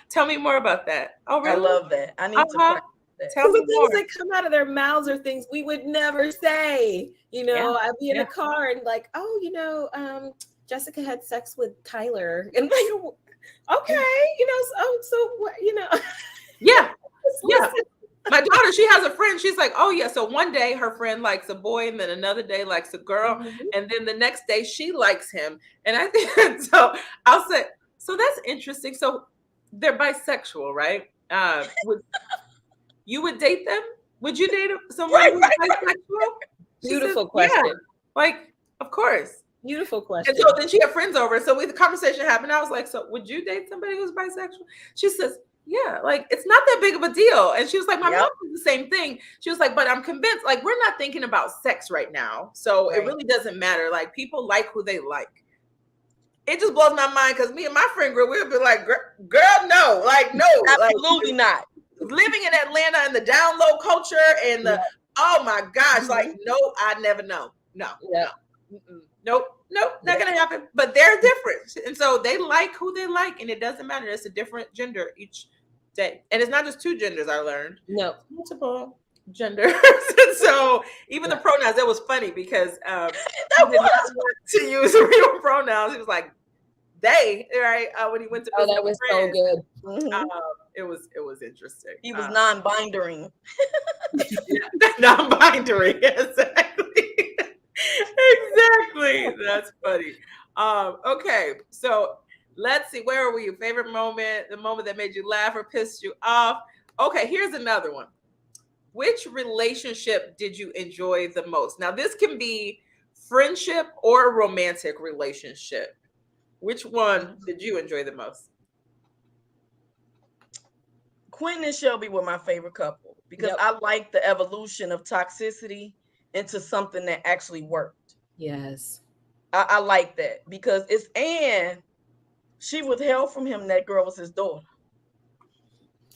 Tell me more about that. Oh, really? I love that. I need to practice that. Tell me more. Things that come out of their mouths are things we would never say. You know, I'd be in a car and like, oh, you know, Jessica had sex with Tyler, and like, okay, you know, so what, you know, yeah. My daughter, she has a friend. She's like, oh yeah. So one day her friend likes a boy, and then another day likes a girl, and then the next day she likes him. And I think so. I'll say, so that's interesting. So they're bisexual, right? You would date them? Would you date someone who's bisexual? Beautiful question. Yeah. Like, of course. Beautiful question. And so then she had friends over. So the conversation happened. I was like, so would you date somebody who's bisexual? She says, yeah, like it's not that big of a deal. And she was like, my Yep. mom did the same thing. She was like, but I'm convinced, like, we're not thinking about sex right now. So it Right. really doesn't matter. Like, people like who they like. It just blows my mind because me and my friend group, we'll be like, girl, no, like, no. Absolutely like, not. living in Atlanta and the down low culture and the, oh my gosh, like, no, I never know. No, Yeah. nope, not gonna happen. But they're different, and so they like who they like, and it doesn't matter. It's a different gender each day, and it's not just two genders. I learned No. multiple genders. And so even the pronouns, that was funny because That he did not was want to use real pronouns. He was like they, right? When he went to Oh, visit that was a so friend. good. Mhm. It was interesting. He was non-bindering. Non-binary, exactly. Exactly. That's funny. Okay, so let's see. Where are we? Your favorite moment, the moment that made you laugh or pissed you off. Okay, here's another one. Which relationship did you enjoy the most? Now, this can be friendship or a romantic relationship. Which one did you enjoy the most? Quentin and Shelby were my favorite couple because Yep. I like the evolution of toxicity into something that actually worked. Yes. I like that because it's and she withheld from him that girl was his daughter.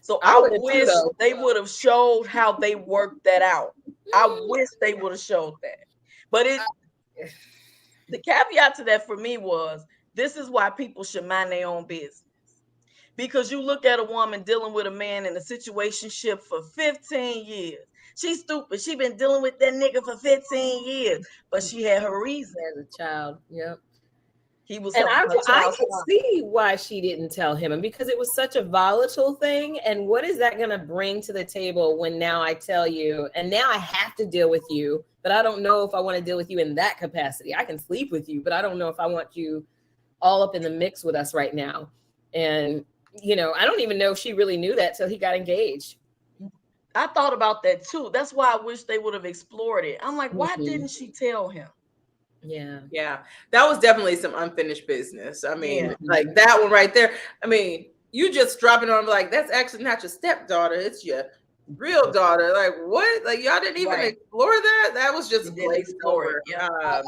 So I I would have too, wish though. they would have showed how they worked that out. I wish they would have showed that. But the caveat to that for me was this is why people should mind their own business. Because you look at a woman dealing with a man in a situationship for 15 years. She's stupid. She been dealing with that nigga for 15 years, but she had her reason. As a child. Yep. He was And her I child's could father. see why she didn't tell him, and because it was such a volatile thing. And what is that going to bring to the table when now I tell you, and now I have to deal with you, but I don't know if I want to deal with you in that capacity. I can sleep with you, but I don't know if I want you all up in the mix with us right now. And I don't even know if she really knew that till he got engaged. I thought about that too. That's why I wish they would have explored it. I'm like, why Mhm. didn't she tell him? Yeah. That was definitely some unfinished business. I mean, Yeah. like that one right there. I mean, you just dropping on like that's actually not your stepdaughter, it's your real daughter. Like what? Like y'all didn't even Right. explore that? That was just You didn't glazed explore over. it, yeah.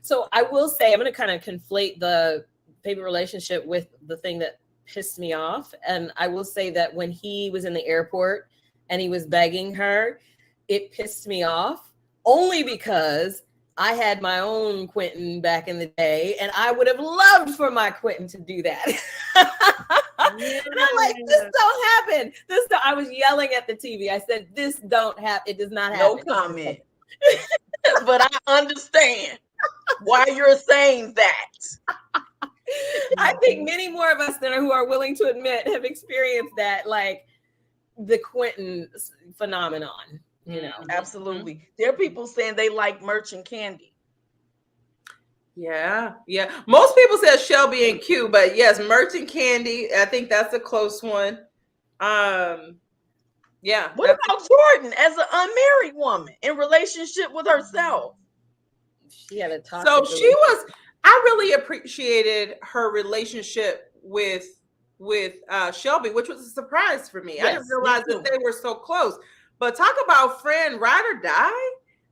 So I will say I'm going to kind of conflate the favorite relationship with the thing that pissed me off. And I will say that when he was in the airport and he was begging her, it pissed me off only because I had my own Quentin back in the day, and I would have loved for my Quentin to do that. And I'm like, this don't happen. I was yelling at the TV. I said, this don't happen. It does not happen. No comment. But I understand why you're saying that. I think many more of us than who are willing to admit have experienced that, like the Quentin phenomenon. Absolutely. There are people saying they like merchant candy. Yeah. Most people said Shelby and Q, but yes, Merchant Candy. I think that's a close one. Yeah. What about Jordan as an unmarried woman in relationship with herself? She had a toxic So she was. I really appreciated her relationship with Shelby, which was a surprise for me. I didn't realize that they were so close. But talk about friend ride or die,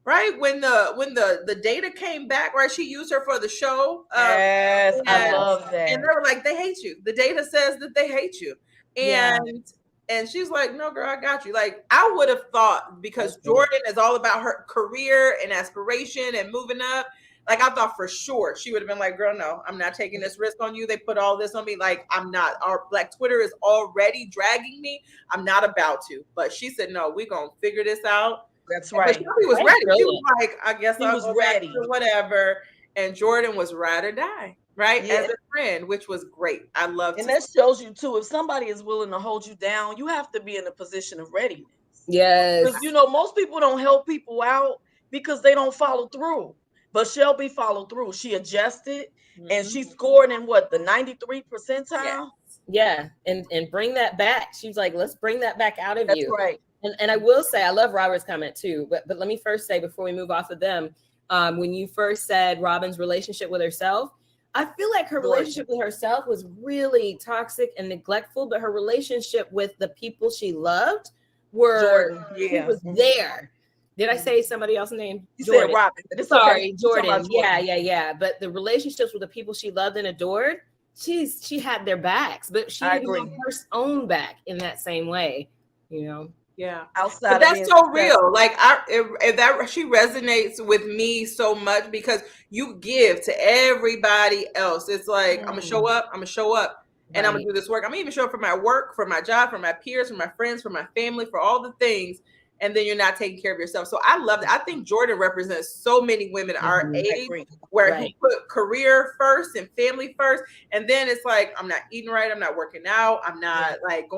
right? When the data came back, right? She used her for the show. Yes, I love that. And they were like, they hate you. The data says that they hate you. And she's like, no, girl, I got you. Like, I would have thought because Jordan is all about her career and aspiration and moving up. Like, I thought for sure she would have been like, girl, no, I'm not taking this risk on you. They put all this on me. Like, I'm not. Our Black Twitter is already dragging me. I'm not about to. But she said, no, we're going to figure this out. That's right. But Shelby was ready. She was like, I guess he I'll was go ready. back to whatever. And Jordan was ride or die, right? Yeah. As a friend, which was great. I loved it. And that shows you too, if somebody is willing to hold you down, you have to be in a position of readiness. Yes. Because most people don't help people out because they don't follow through. But Shelby followed through. She adjusted and she scored in the 93 percentile? Yeah. And bring that back. She's like, let's bring that back out of you. That's right. And I will say, I love Robert's comment too. But let me first say, before we move off of them, when you first said Robin's relationship with herself, I feel like her relationship with herself was really toxic and neglectful, but her relationship with the people she loved were he was there. Did I say somebody else's name? You Jordan. said Robin. It's Sorry, okay. Jordan. Yeah. But the relationships with the people she loved and adored, she had their backs, but she didn't have her own back in that same way, you know. Yeah, outside. But that's so real. Like if that she resonates with me so much because you give to everybody else. It's like I'm gonna show up. And I'm gonna do this work. I'm gonna even show up for my work, for my job, for my peers, for my friends, for my family, for all the things. And then you're not taking care of yourself. So I love that. I think Jordan represents so many women our age where he put career first and family first. And then it's like, I'm not eating right. I'm not working out. I'm not like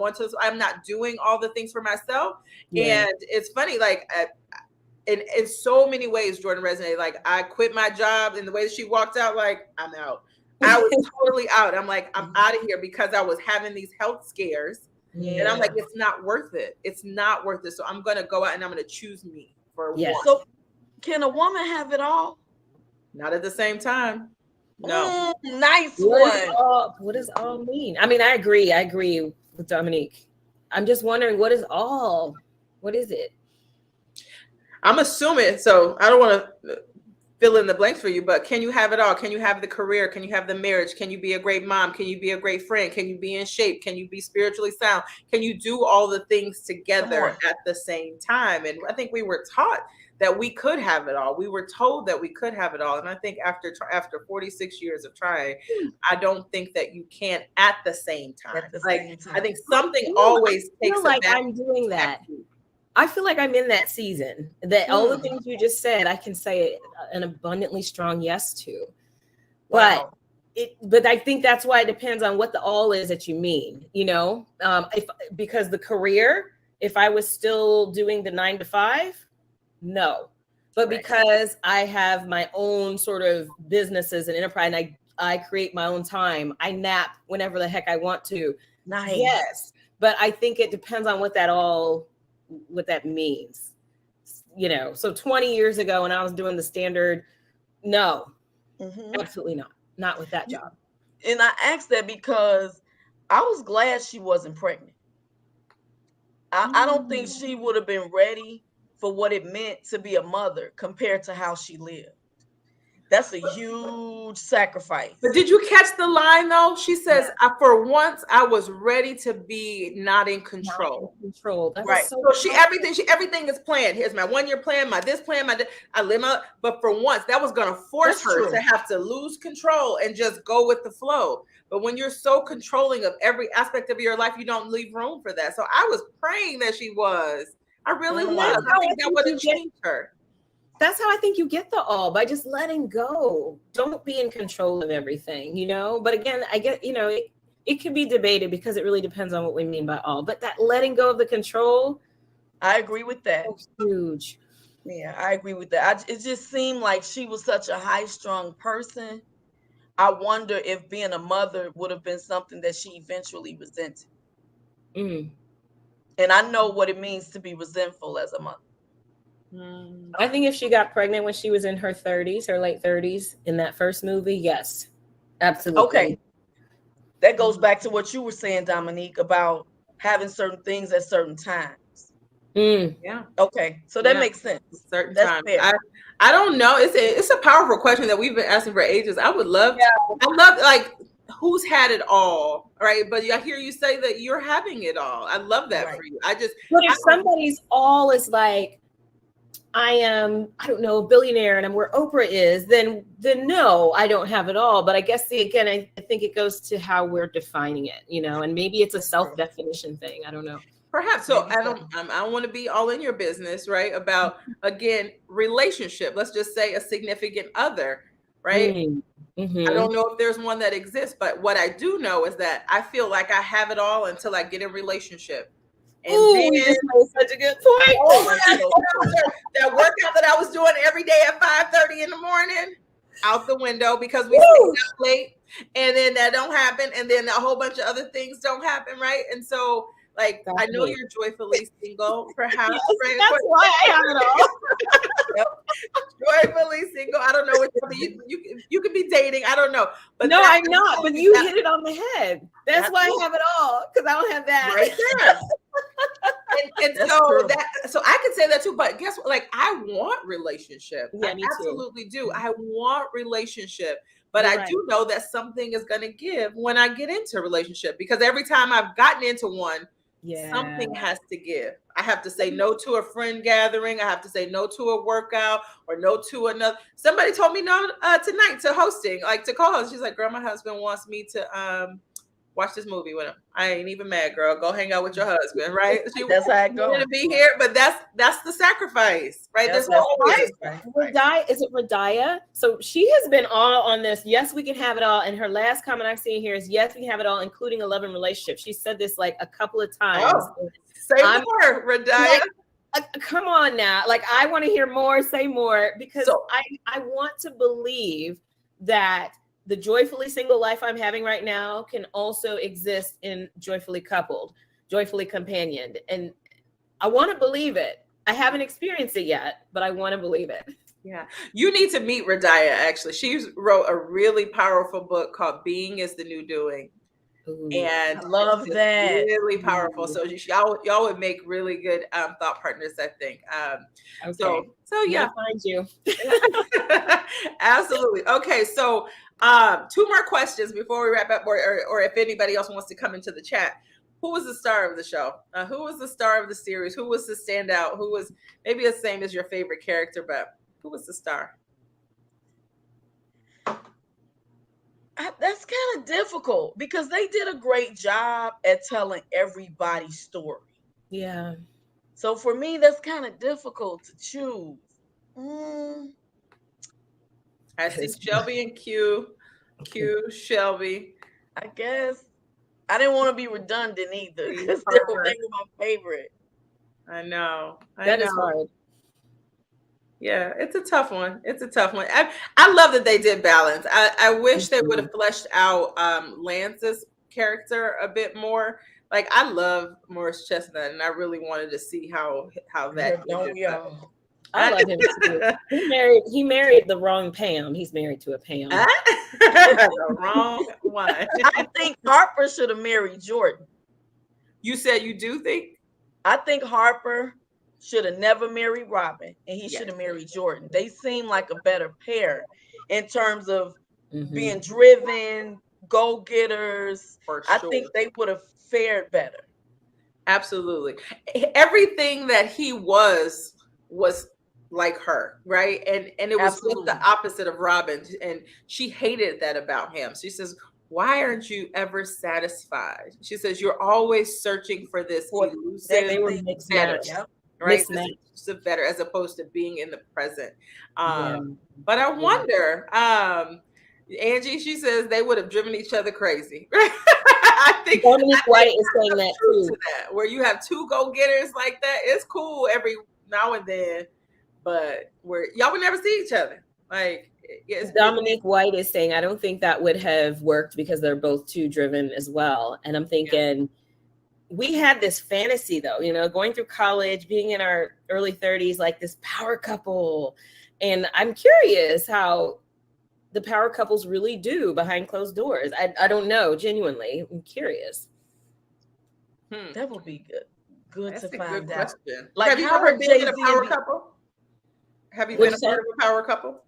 I'm not doing all the things for myself. And it's funny, like in so many ways, Jordan resonated. Like I quit my job and the way that she walked out, like I'm out. I was totally out. I'm like, I'm out of here because I was having these health scares. And I'm like, it's not worth it. It's not worth it. So I'm going to go out and I'm going to choose me for one. So can a woman have it all? Not at the same time. No. Nice one. What does all mean? I mean, I agree with Dominique. I'm just wondering, what is all? What is it? I'm assuming, so I don't want to fill in the blanks for you, but can you have it all? Can you have the career? Can you have the marriage? Can you be a great mom? Can you be a great friend? Can you be in shape? Can you be spiritually sound? Can you do all the things together at the same time? And I think we were taught that we could have it all. We were told that we could have it all. And I think after 46 years of trying, I don't think that you can at the same time. I think something always takes like I'm doing that. I feel like I'm in that season that all the things you just said, I can say an abundantly strong yes to. But I think that's why it depends on what the all is that you mean, you know, because the career, if I was still doing the 9 to 5, no. But because I have my own sort of businesses and enterprise and I create my own time, I nap whenever the heck I want to. Nice. Yes. But I think it depends on what that means, you know. So 20 years ago when I was doing the standard, no, absolutely not with that job. And I asked that because I was glad she wasn't pregnant. I don't think she would have been ready for what it meant to be a mother compared to how she lived. That's a huge sacrifice. But did you catch the line though? She says, for once I was ready to be not in control. Right. So everything is planned. Here's my 1-year plan, my this plan, I live my, but for once that was going to force her to have to lose control and just go with the flow. But when you're so controlling of every aspect of your life, you don't leave room for that. So I was praying that she was. I really was. I think that would have changed her. That's how I think you get the all, by just letting go. Don't be in control of everything, you know? But again, I get, you know, it can be debated because it really depends on what we mean by all. But that letting go of the control. I agree with that. Huge. Yeah, I agree with that. It just seemed like she was such a high-strung person. I wonder if being a mother would have been something that she eventually resented. And I know what it means to be resentful as a mother. I think if she got pregnant when she was in her 30s, her late 30s, in that first movie, yes, absolutely. Okay. That goes back to what you were saying, Dominique, about having certain things at certain times. Yeah. Okay. So that makes sense. Certain times. I don't know. It's a powerful question that we've been asking for ages. I would love I love, like, who's had it all, right? But I hear you say that you're having it all. I love that for you. But if somebody's all is like, I am, I don't know, a billionaire and I'm where Oprah is, then no, I don't have it all. But I guess again, I think it goes to how we're defining it, you know, and maybe it's a self-definition thing. I don't know. Perhaps. So I don't want to be all in your business, right? About, again, relationship. Let's just say a significant other, right? I don't know if there's one that exists, but what I do know is that I feel like I have it all until I get in relationship. And then, you just made such a good point. That workout that I was doing every day at 5:30 in the morning, out the window because we stayed up late, and then that don't happen, and then a whole bunch of other things don't happen, right? And so, like, I know you're joyfully single, perhaps. Yes, right? that's why I have it all. Joyfully single. I don't know what you can be dating. I don't know, But no, that- I'm not. But you hit it on the head. That's why I have it all, because I don't have that. right there. And That's so true. so I could say that too, but guess what? Like I want relationship. Yeah, I me too. absolutely do. I want relationship, but You're I right. do know that something is going to give when I get into a relationship, because every time I've gotten into one, Yeah. something has to give. I have to say no to a friend gathering. I have to say no to a workout or no to another. Somebody told me no tonight to hosting, like to co-host. She's like, girl, my husband wants me to watch this movie with him. I ain't even mad, girl. Go hang out with your husband, right? She That's how it wanted goes. to be here, but that's the sacrifice, right? That's There's always a right. sacrifice. Radaya, is it Radaya? So she has been all on this. Yes, we can have it all. And her last comment I've seen here is, yes, we can have it all, including a loving relationship. She said this like a couple of times. Oh, say more, Radaya. Come on now. Like, I want to hear more, say more, because So- I want to believe that the joyfully single life I'm having right now can also exist in joyfully coupled, joyfully companioned. And I want to believe it. I haven't experienced it yet, but I want to believe it. Yeah, you need to meet Radaya. Actually, she wrote a really powerful book called "Being Is the New Doing," Ooh. and I love it's that. really powerful. So y'all would make really good thought partners, I think. Okay. So I'm yeah, gonna find you. absolutely. Okay, so 2 more questions before we wrap up, or if anybody else wants to come into the chat. Who was the star of the show? Who was the star of the series? Who was the standout? Who was maybe the same as your favorite character, but who was the star? That's kind of difficult because they did a great job at telling everybody's story. Yeah. So for me, that's kind of difficult to choose. I see Shelby and Q, Shelby. I guess I didn't want to be redundant either because they were my favorite. I know. That is hard. Yeah, it's a tough one. It's a tough one. I love that they did balance. I wish they would have fleshed out Lance's character a bit more. Like, I love Morris Chestnut, and I really wanted to see how that. I love him too. He married the wrong Pam. He's married to a Pam. The wrong one. I think Harper should have married Jordan. You said you do think? I think Harper should have never married Robin, and he should have married Jordan. They seem like a better pair in terms of being driven, go-getters. For sure. I think they would have fared better. Absolutely. Everything that he was like her, right? And it was just the opposite of Robin, and she hated that about him. She says, why aren't you ever satisfied? She says, you're always searching for this elusive, they were mixed better, match. right? This elusive better, as opposed to being in the present. But I wonder, Angie, she says they would have driven each other crazy. I think Dominique White is saying that too. Where you have 2 go-getters like that, it's cool every now and then, but where y'all would never see each other. Like, yes, Dominique White is saying, I don't think that would have worked because they're both too driven as well. And I'm thinking, we had this fantasy though, going through college, being in our early 30s, like this power couple. And I'm curious how the power couples really do behind closed doors. I don't know, genuinely. I'm curious. That would be good. That's to a find good out. question. Like, have you how ever are been in a Jay-Z power and couple? Have you been a part of a power couple?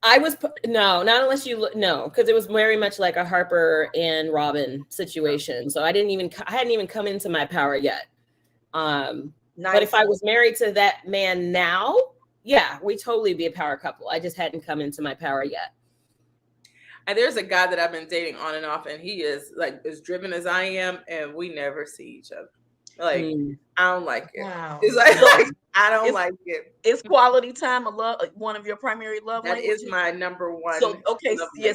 I was no, not unless you look, no, because it was very much like a Harper and Robin situation. So I hadn't even come into my power yet. But if I was married to that man now, yeah, we'd totally be a power couple. I just hadn't come into my power yet. And there's a guy that I've been dating on and off, and he is like as driven as I am, and we never see each other. Like, I don't like it. Wow. It's like, I don't like it. Is quality time one of your primary love languages? That is my number one. So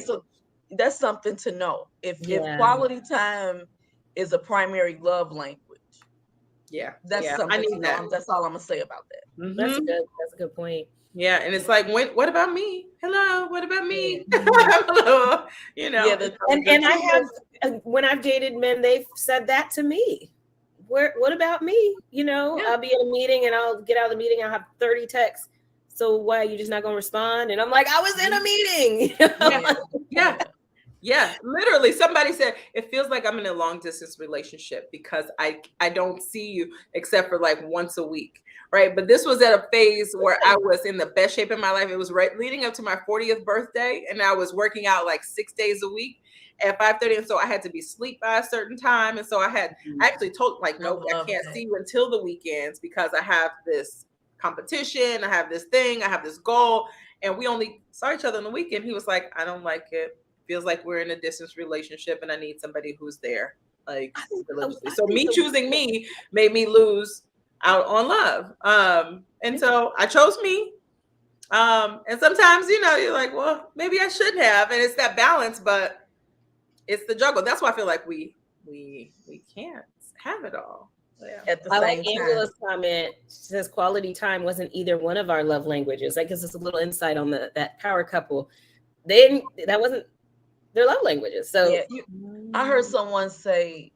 so that's something to know. If quality time is a primary love language, that's something. I need that. That's all I'm gonna say about that. That's a good point. Yeah, and it's like, what about me? Hello, what about me? Hello, and I have, when I've dated men, they've said that to me. What about me? I'll be at a meeting and I'll get out of the meeting. I'll have 30 texts so why are you just not gonna respond? And I'm like, I was in a meeting. Yeah, literally. Somebody said it feels like I'm in a long distance relationship because I don't see you except for like once a week, right? But this was at a phase where I was in the best shape in my life. It was right leading up to my 40th birthday, and I was working out like 6 days a week at 5:30, and so I had to be asleep by a certain time, and so I actually told like, nope, I can't see you until the weekends because I have this competition, I have this thing, I have this goal, and we only saw each other on the weekend. He was like, I don't like it. Feels like we're in a distance relationship and I need somebody who's there, like religiously. So me choosing me made me lose out on love. And so I chose me. And sometimes, you're like, well, maybe I shouldn't have. And it's that balance, but it's the juggle. That's why I feel like we can't have it all. Yeah. At the I same like time. Angela's comment. She says quality time wasn't either one of our love languages. That gives us a little insight on that power couple. That wasn't their love languages. So yeah, I heard someone say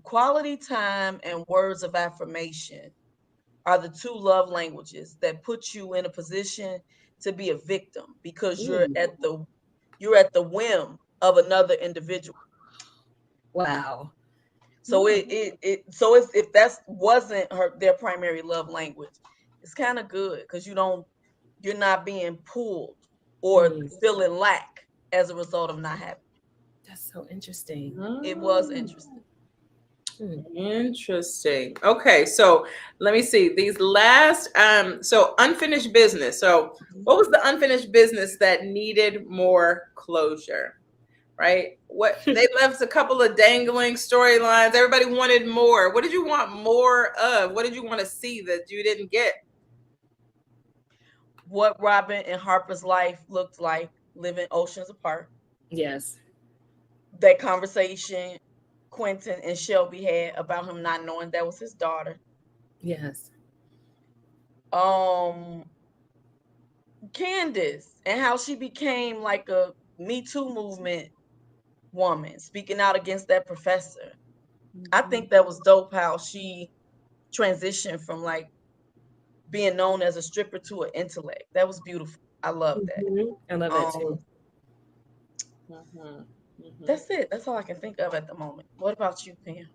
quality time and words of affirmation are the two love languages that put you in a position to be a victim because you're at the whim of another individual. Wow. So if that wasn't their primary love language, it's kind of good because you're not being pulled or feeling lack as a result of not having. That's so interesting. It was interesting. Interesting. Okay, so let me see these last. So unfinished business. So what was the unfinished business that needed more closure? Right? What they left a couple of dangling storylines. Everybody wanted more. What did you want more of? What did you want to see that you didn't get? What Robin and Harper's life looked like living oceans apart. Yes. That conversation Quentin and Shelby had about him not knowing that was his daughter. Yes. Candace and how she became like a Me Too movement woman, speaking out against that professor. I think that was dope how she transitioned from like being known as a stripper to an intellect. That was beautiful. I love that. I love that too. That's it. That's all I can think of at the moment. What about you, Pam?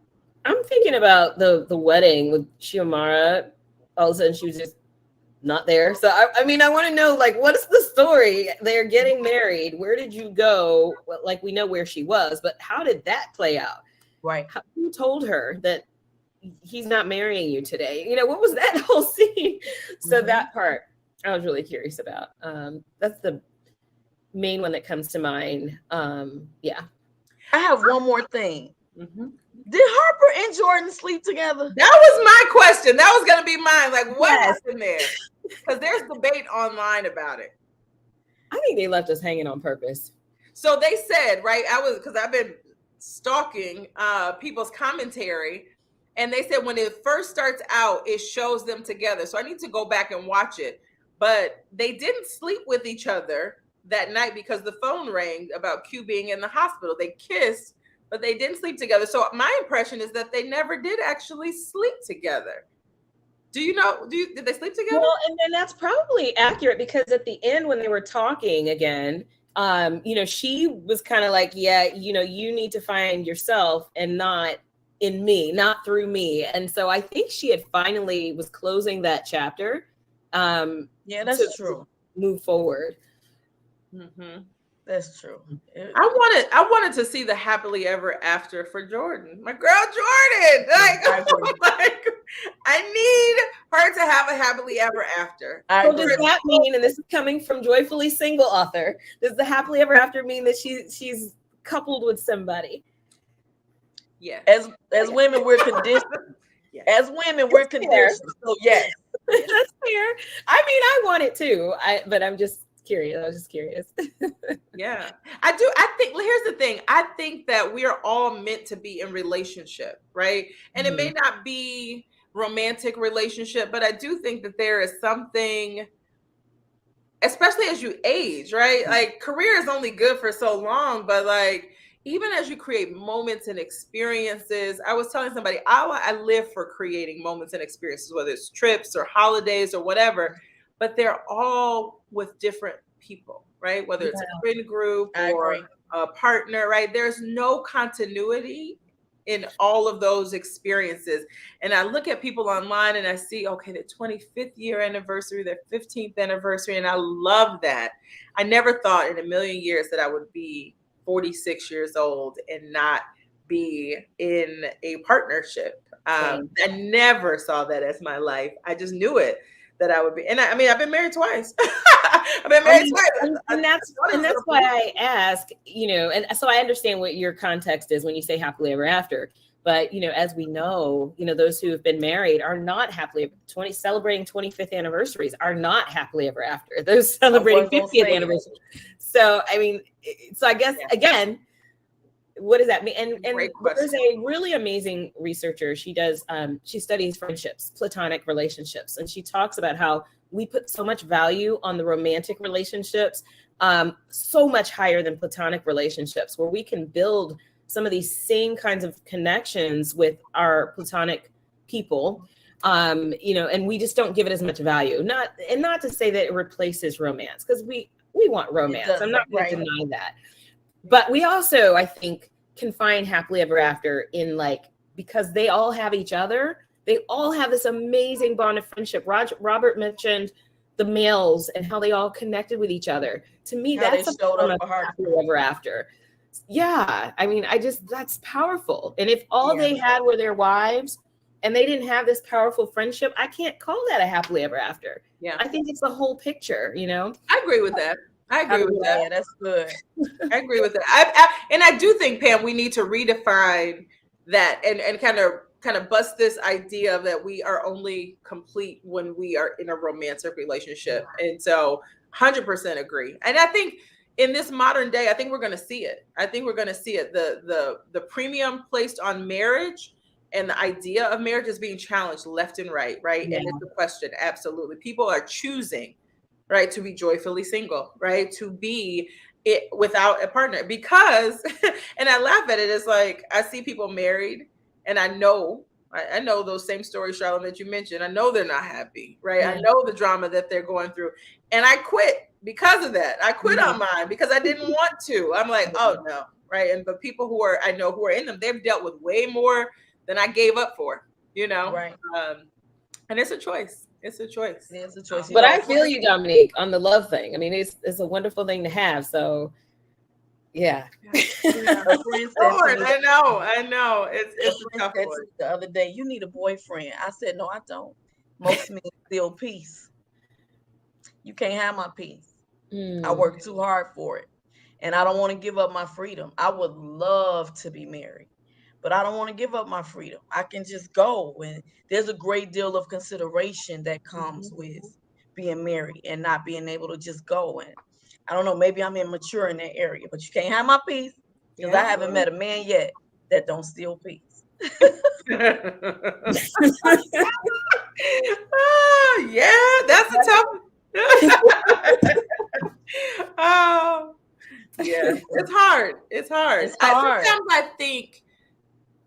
I'm thinking about the wedding with Xiomara. All of a sudden, she was just not there. So I mean, I want to know, like, what is the story? They're getting married. Where did you go? Well, like, we know where she was, but how did that play out? Right. Who told her that he's not marrying you today? What was that whole scene? So that part I was really curious about. That's the main one that comes to mind. Yeah. I have one more thing. Did Harper and Jordan sleep together? That was my question. That was going to be mine. Like, what happened there? Because there's debate online about it. I think they left us hanging on purpose. So they said, right? Because I've been stalking people's commentary, and they said when it first starts out, it shows them together. So I need to go back and watch it. But they didn't sleep with each other that night because the phone rang about Q being in the hospital. They kissed, but they didn't sleep together. So my impression is that they never did actually sleep together. Do you know? Did they sleep together? Well, and then that's probably accurate because at the end when they were talking again, she was kind of like, yeah, you need to find yourself and not in me, not through me. And so I think she had finally was closing that chapter. Yeah, that's true. Move forward. That's true. I wanted to see the happily ever after for Jordan, my girl Jordan. Like I need her to have a happily ever after. So does that mean, and this is coming from Joyfully Single author, does the happily ever after mean that she's coupled with somebody? Yeah. As women, we're conditioned. Yes. As women, we're conditioned. So yes. That's fair. I mean, I want it too. But I'm just curious. I was just curious. Yeah, I do. I think here's the thing. I think that we are all meant to be in relationship, right? And it may not be romantic relationship, but I do think that there is something, especially as you age, right? Like career is only good for so long, but like even as you create moments and experiences, I was telling somebody, I live for creating moments and experiences, whether it's trips or holidays or whatever, but they're all with different people, right? Whether it's a friend group or a partner, right? There's no continuity in all of those experiences. And I look at people online and I see, okay, the 25th year anniversary, their 15th anniversary, and I love that. I never thought in a million years that I would be 46 years old and not be in a partnership. I never saw that as my life. I just knew it that I would be. And I mean, I've been married twice. I've been married twice. And that's why I ask, and so I understand what your context is when you say happily ever after. But, as we know, those who have been married are not happily celebrating 25th anniversaries are not happily ever after. Those celebrating 50th anniversary. So, I mean, I guess, again, what does that mean? And there's a really amazing researcher. She does, she studies friendships, platonic relationships. And she talks about how we put so much value on the romantic relationships, so much higher than platonic relationships, where we can build some of these same kinds of connections with our platonic people, and we just don't give it as much value. Not to say that it replaces romance, because we want romance. I'm not going to deny that. But we also, I think, can find happily ever after in because they all have each other. They all have this amazing bond of friendship. Robert mentioned the males and how they all connected with each other. To me, that's a form of happily ever after. Yeah, I mean, that's powerful. And if all they had were their wives and they didn't have this powerful friendship, I can't call that a happily ever after. Yeah, I think it's the whole picture, I agree with that. I agree with that. Yeah, that's good. I agree with that. And I do think, Pam, we need to redefine that and kind of bust this idea of that we are only complete when we are in a romantic relationship. And so 100% agree. And I think in this modern day, I think we're going to see it. The premium placed on marriage and the idea of marriage is being challenged left and right? Yeah. And it's a question. Absolutely. People are choosing, right, to be joyfully single, right, to be it without a partner, because, and I laugh at it, it's like, I see people married and I know those same stories, Charlotte, that you mentioned. I know they're not happy, right? I know the drama that they're going through. And I quit because of that. I quit on mine because I didn't want to. I'm like, oh no, right? But people who are in them, they've dealt with way more than I gave up for, Right. And it's a choice. It's a choice. It is a choice. But I feel you, Dominique, on the love thing. I mean, it's a wonderful thing to have. So, yeah. Lord, I know. It's a tough one. The other day, you need a boyfriend. I said, no, I don't. Most men steal peace. You can't have my peace. I work too hard for it. And I don't want to give up my freedom. I would love to be married, but I don't want to give up my freedom. I can just go. And there's a great deal of consideration that comes with being married and not being able to just go. And I don't know, maybe I'm immature in that area, but you can't have my peace because I haven't met a man yet that don't steal peace. Oh, yeah, that's a tough one. Oh, yeah, it's hard. Sometimes I think,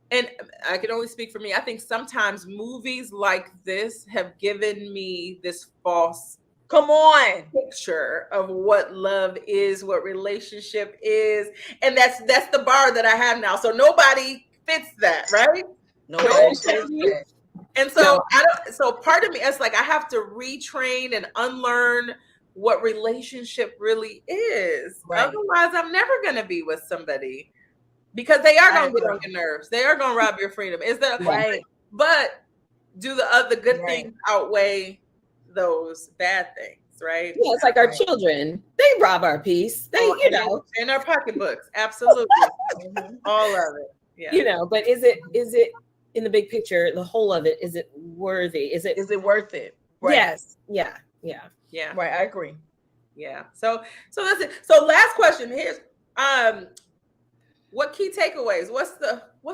and I can only speak for me, I think sometimes movies like this have given me this false picture of what love is, what relationship is, and that's the bar that I have now. So nobody fits that, right? Nobody fits that. And so so part of me, it's like I have to retrain and unlearn what relationship really is. Right. Otherwise, I'm never going to be with somebody, because they are going to get on your nerves. They are going to rob your freedom. Is that right? But do the good things outweigh those bad things? Right? Yeah, it's like our children. They rob our peace. They, in our pocketbooks. Absolutely. All of it. Yeah. But is it in the big picture, the whole of it, is it worthy? Is it worth it? Right. Yes. Yeah. Right. I agree. Yeah. So that's it. So last question. Here's what key takeaways? What's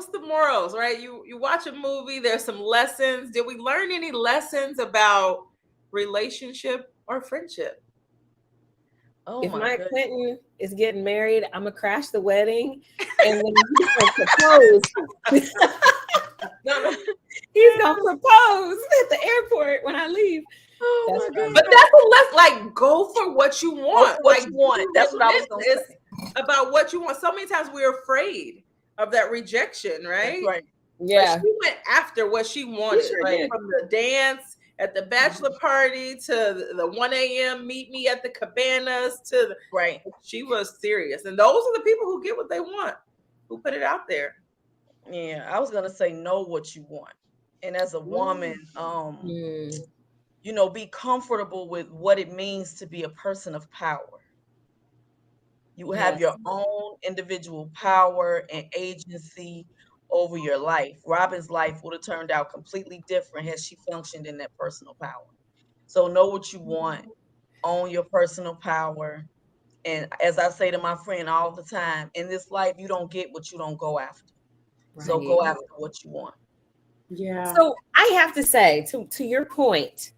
the morals, right? You watch a movie, there's some lessons. Did we learn any lessons about relationship or friendship? Oh if my Mike goodness. Clinton is getting married, I'm gonna crash the wedding, and then he's gonna propose. He's gonna propose at the airport when I leave. Oh That's my what I'm goodness. But that's a less like go for what you Go want. for what Like you want. That's what I was gonna it's say. about what you want. So many times we're afraid of that rejection, right? That's right. Yeah. But she went after what she wanted, sure like did. from the dance at the bachelor party to the 1 a.m. meet me at the cabanas to Right. she was serious. And those are the people who get what they want, who put it out there. Yeah, I was gonna say know what you want. And as a woman, Mm. you know, be comfortable with what it means to be a person of power. You have Yes. your own individual power and agency over your life. Robin's life would have turned out completely different had she functioned in that personal power. So know what you want, own your personal power. And as I say to my friend all the time, in this life, you don't get what you don't go after. So go Right. after what you want. Yeah. So I have to say, to your point,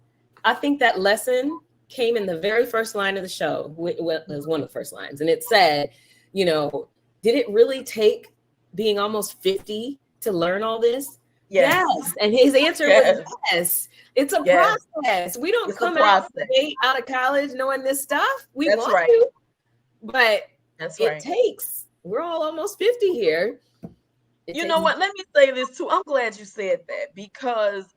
I think that lesson came in the very first line of the show. It was one of the first lines, and it said, you know, did it really take being almost 50 to learn all this? Yes. And his answer was yes. It's a Yes. process. We don't It's a come out process. out of college knowing this stuff. We That's want right. to, but That's it right. takes. We're all almost 50 here. You know what? Let me say this too. I'm glad you said that because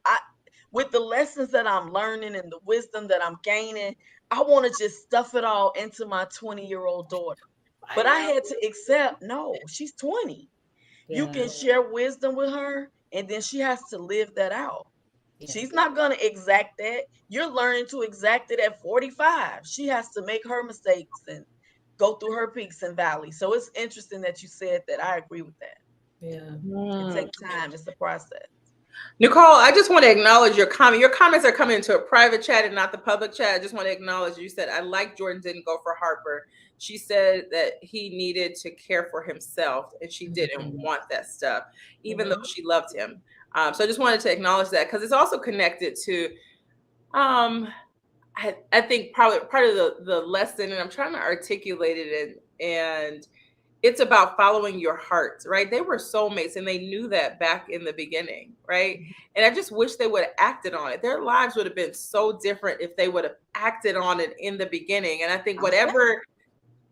with the lessons that I'm learning and the wisdom that I'm gaining, I want to just stuff it all into my 20-year-old daughter. But I had to accept, no, she's 20. You can share wisdom with her, and then she has to live that out. Yeah. She's not going to exact that. You're learning to exact it at 45. She has to make her mistakes and go through her peaks and valleys. So it's interesting that you said that. I agree with that. Yeah. It takes time. It's a process. Nicole, I just want to acknowledge your comment. Your comments are coming into a private chat and not the public chat. I just want to acknowledge you said, I like Jordan didn't go for Harper. She said that he needed to care for himself and she didn't want that stuff, even though she loved him. So I just wanted to acknowledge that because it's also connected to, I think probably part of the lesson, and I'm trying to articulate it, and it's about following your heart, right? They were soulmates and they knew that back in the beginning, right? And I just wish they would have acted on it. Their lives would have been so different if they would have acted on it in the beginning. And I think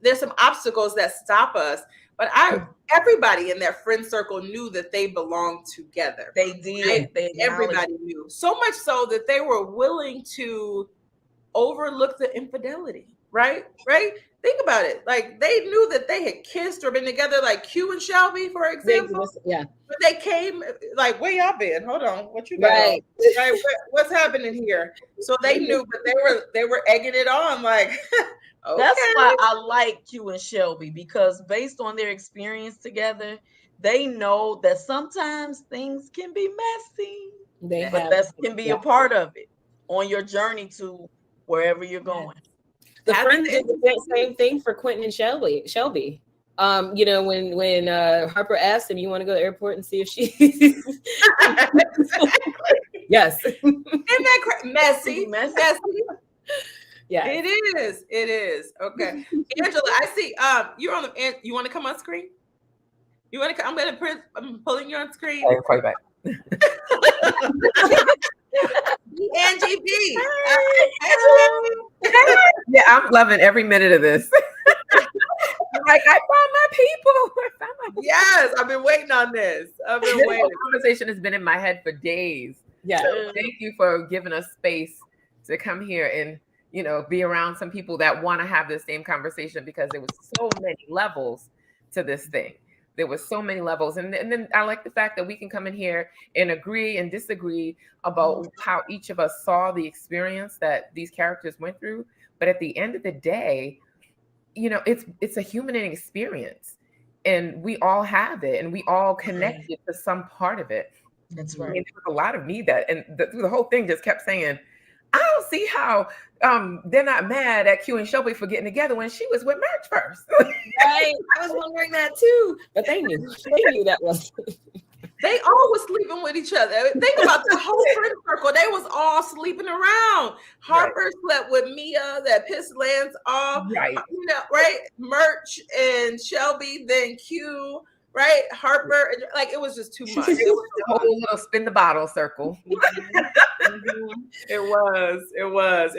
there's some obstacles that stop us, but everybody in their friend circle knew that they belonged together. They did. Right? Everybody knew. So much so that they were willing to overlook the infidelity, right? Think about it. Like they knew that they had kissed or been together, like Q and Shelby, for example. Yeah. But they came like, where y'all been? Hold on, what you got? Right. Right? What's happening here? So they knew, but they were egging it on, like. Okay. That's why I like Q and Shelby, because based on their experience together, they know that sometimes things can be messy, but that can be a part of it on your journey to wherever you're going. The friends did the same thing for Quentin and Shelby. You know, when Harper asked him, "You want to go to the airport and see if she?" Yes. Isn't that messy? Yeah, it is. Okay, Angela, I see. You're on the. You want to come on screen? You want to? I'm pulling you on screen. I'll call you back. Angie B. Yeah, I'm loving every minute of this. Like, I found my people. Yes, I've been waiting on this. This whole conversation has been in my head for days. Yeah. So thank you for giving us space to come here and, you know, be around some people that want to have the same conversation, because there was so many levels to this thing. There was so many levels. And then I like the fact that we can come in here and agree and disagree about how each of us saw the experience that these characters went through. But at the end of the day, you know, it's a human experience, and we all have it, and we all connected to some part of it. That's right. I mean, there was a lot of me that, and through the whole thing, just kept saying, I don't see how they're not mad at Q and Shelby for getting together when she was with Merch first. Right. I was wondering that too, but they knew that was. They all was sleeping with each other. Think about the whole friend circle. They was all sleeping around. Harper slept with Mia, that pissed Lance off. Right. You know, right? Merch and Shelby, then Q, right? Harper, like it was just too much. It was the whole little spin the bottle circle. It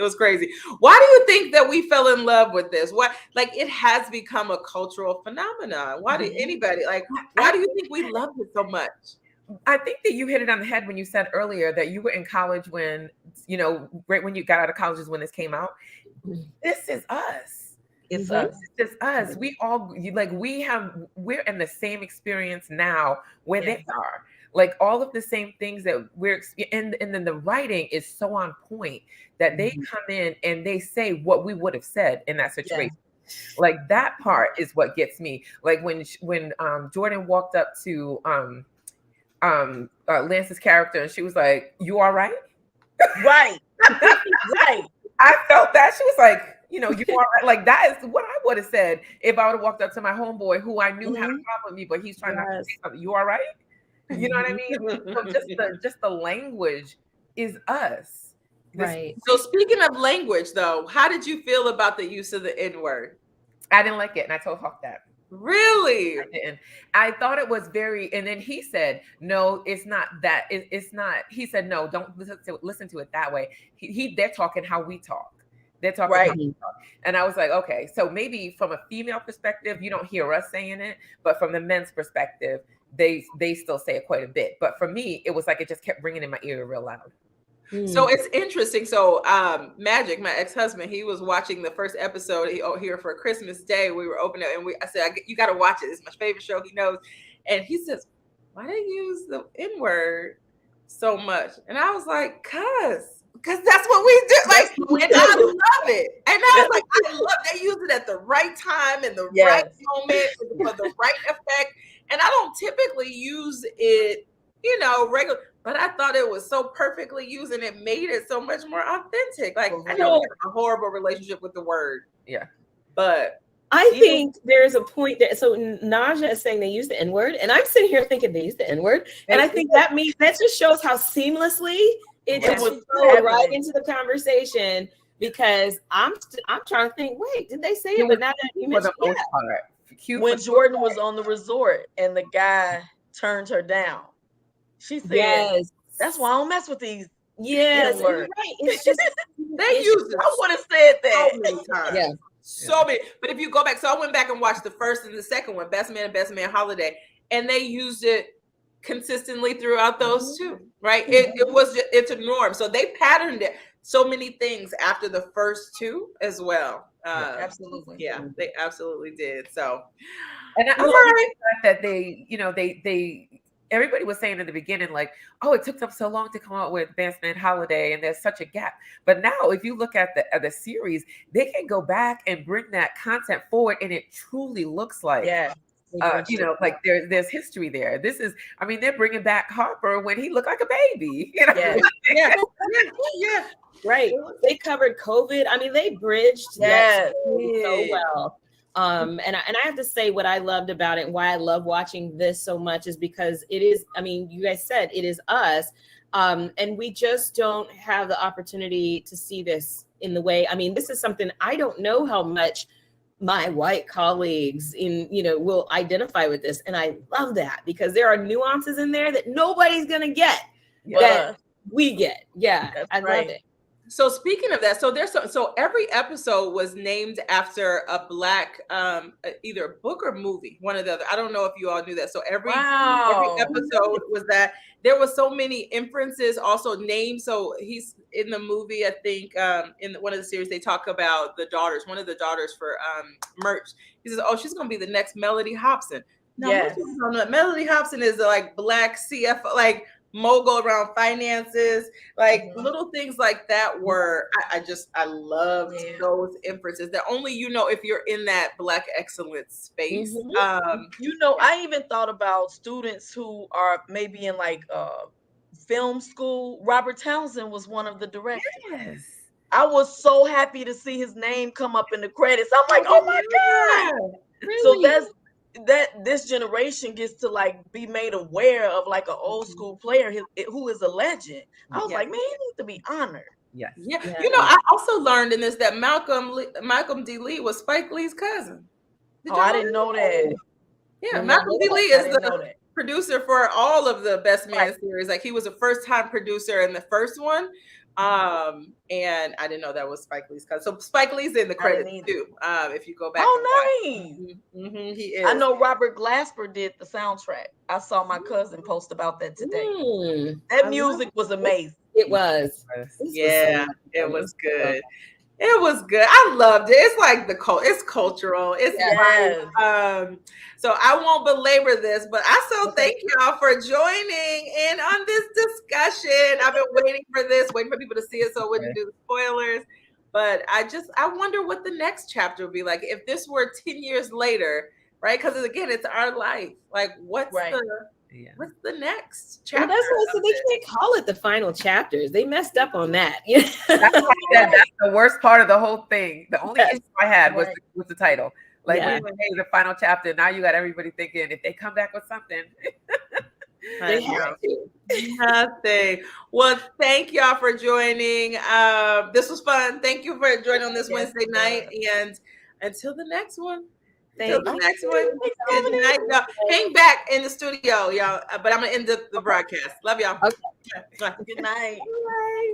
was crazy. Why do you think that we fell in love with this? What, like, it has become a cultural phenomenon. Why do anybody, like, why do you think we loved it so much? I think that you hit it on the head when you said earlier that you were in college when, you know, right when you got out of college is when this came out. This is us. It's us. It's us. We all, we're in the same experience now where they are. Like all of the same things that we're, and then the writing is so on point that they come in and they say what we would have said in that situation. Like that part is what gets me. Like when Jordan walked up to Lance's character and she was like, "You all right?" Right. Right. I felt that. She was like, you know, "You all right?" Like that is what I would have said if I would have walked up to my homeboy who I knew had a problem with me, but he's trying not to say something. "You all right?" You know what I mean? So just the language is us. Right. So speaking of language, though, how did you feel about the use of the N-word? I didn't like it, and I told Hawk that. Really? I didn't. I thought it was very, and then he said, "No, it's not that. It's not." He said, "No, don't listen to it that way." They're talking how we talk. They're talking how we talk. And I was like, okay, so maybe from a female perspective, you don't hear us saying it, but from the men's perspective, they still say it quite a bit. But for me, it was like it just kept ringing in my ear real loud. So it's interesting. So Magic, my ex-husband, he was watching the first episode here for Christmas Day. We were opening it, and I said, "You got to watch it. It's my favorite show." He knows. And he says, "Why do you use the N-word so much?" And I was like, because that's what we do. Like, and I love it. And I was like, I love they use it at the right time and the right moment for the right effect. And I don't typically use it, you know, regular, but I thought it was so perfectly used and it made it so much more authentic. Like, I know we have a horrible relationship with the word. Yeah. But I think there's a point that, so Naja is saying they use the N-word, and I'm sitting here thinking they use the N-word. And I think that just shows how seamlessly it just flowed right into the conversation, because I'm trying to think, wait, did they say it? But now that you mentioned it. When Jordan was on the resort and the guy turned her down, she said, "That's why I don't mess with these." Yes, right. It's just they use it. I would have said that so many times. Yeah. So many. But if you go back, so I went back and watched the first and the second one, Best Man and Best Man Holiday, and they used it consistently throughout those two, right? It's a norm. So they patterned it so many things after the first two as well. Absolutely. Yeah, they absolutely did. So, and I love that they, you know, they everybody was saying in the beginning, like, "Oh, it took them so long to come out with Best Man Holiday, and there's such a gap." But now, if you look at the series, they can go back and bring that content forward, and it truly looks like, you know, like there's history there. This is, I mean, they're bringing back Harper when he looked like a baby. You know? Yeah. Right. They covered COVID. I mean, they bridged that so well. And I have to say, what I loved about it and why I love watching this so much is because it is, I mean, you guys said it is us. And we just don't have the opportunity to see this in the way. I mean, this is something I don't know how much my white colleagues will identify with this. And I love that, because there are nuances in there that nobody's going to get that we get. Yeah. I love it. So speaking of that, so every episode was named after a Black either book or movie, one or the other. I don't know if you all knew that. So every episode was that. There was so many inferences, also names. So he's in the movie, I think, in one of the series, they talk about the daughters. One of the daughters for Merch. He says, "Oh, she's gonna be the next Mellody Hobson." Now, Mellody Hobson is like Black CFO, like mogul around finances, like little things like that were, I loved those inferences that only if you're in that Black excellence space. I even thought about students who are maybe in like film school. Robert Townsend was one of the directors. Yes. I was so happy to see his name come up in the credits. I'm like, oh my God. Really? So that this generation gets to like be made aware of like an old school player who is a legend. I was Yeah. like, man, he needs to be honored. Yes. Yeah. Yeah. You know, I also learned in this that Malcolm D. Lee was Spike Lee's cousin. Oh, I didn't know that. Yeah, Did not Malcolm know D. that. Lee I is didn't know the that. producer for all of the Best Man Right. series. Like he was a first-time producer in the first one. And I didn't know that was Spike Lee's cousin. So Spike Lee's in the I didn't credits either. too. If you go back. Oh, and nice. watch. He is. I know Robert Glasper did the soundtrack. I saw my cousin post about that today. Mm, That I music was amazing. it was. Yes. This was Yeah, so it much was fun. good. It was good. I loved it. It's like it's cultural. It's Yes. so I won't belabor this, but I so Okay. thank y'all for joining in on this discussion. I've been waiting for this, waiting for people to see it so I wouldn't do the spoilers. But I wonder what the next chapter would be like if this were 10 years later, right? Because again, it's our life. Like, what's Right. what's the next Well, chapter? that's what I said. of They this? can't call it the final chapters. They messed up on that. That's why I said that's the worst part of the whole thing. The only issue I had was Right. was the title. Like Yeah. when you say the final chapter, now you got everybody thinking if they come back with something. They I know. have to. Nothing. Well, thank y'all for joining. This was fun. Thank you for joining on this Yes, Wednesday night. And until the next one. Thank Until the you. next one. Good night, y'all. Hang back in the studio, y'all. But I'm gonna end the broadcast. Love y'all. Okay. Good night. Bye.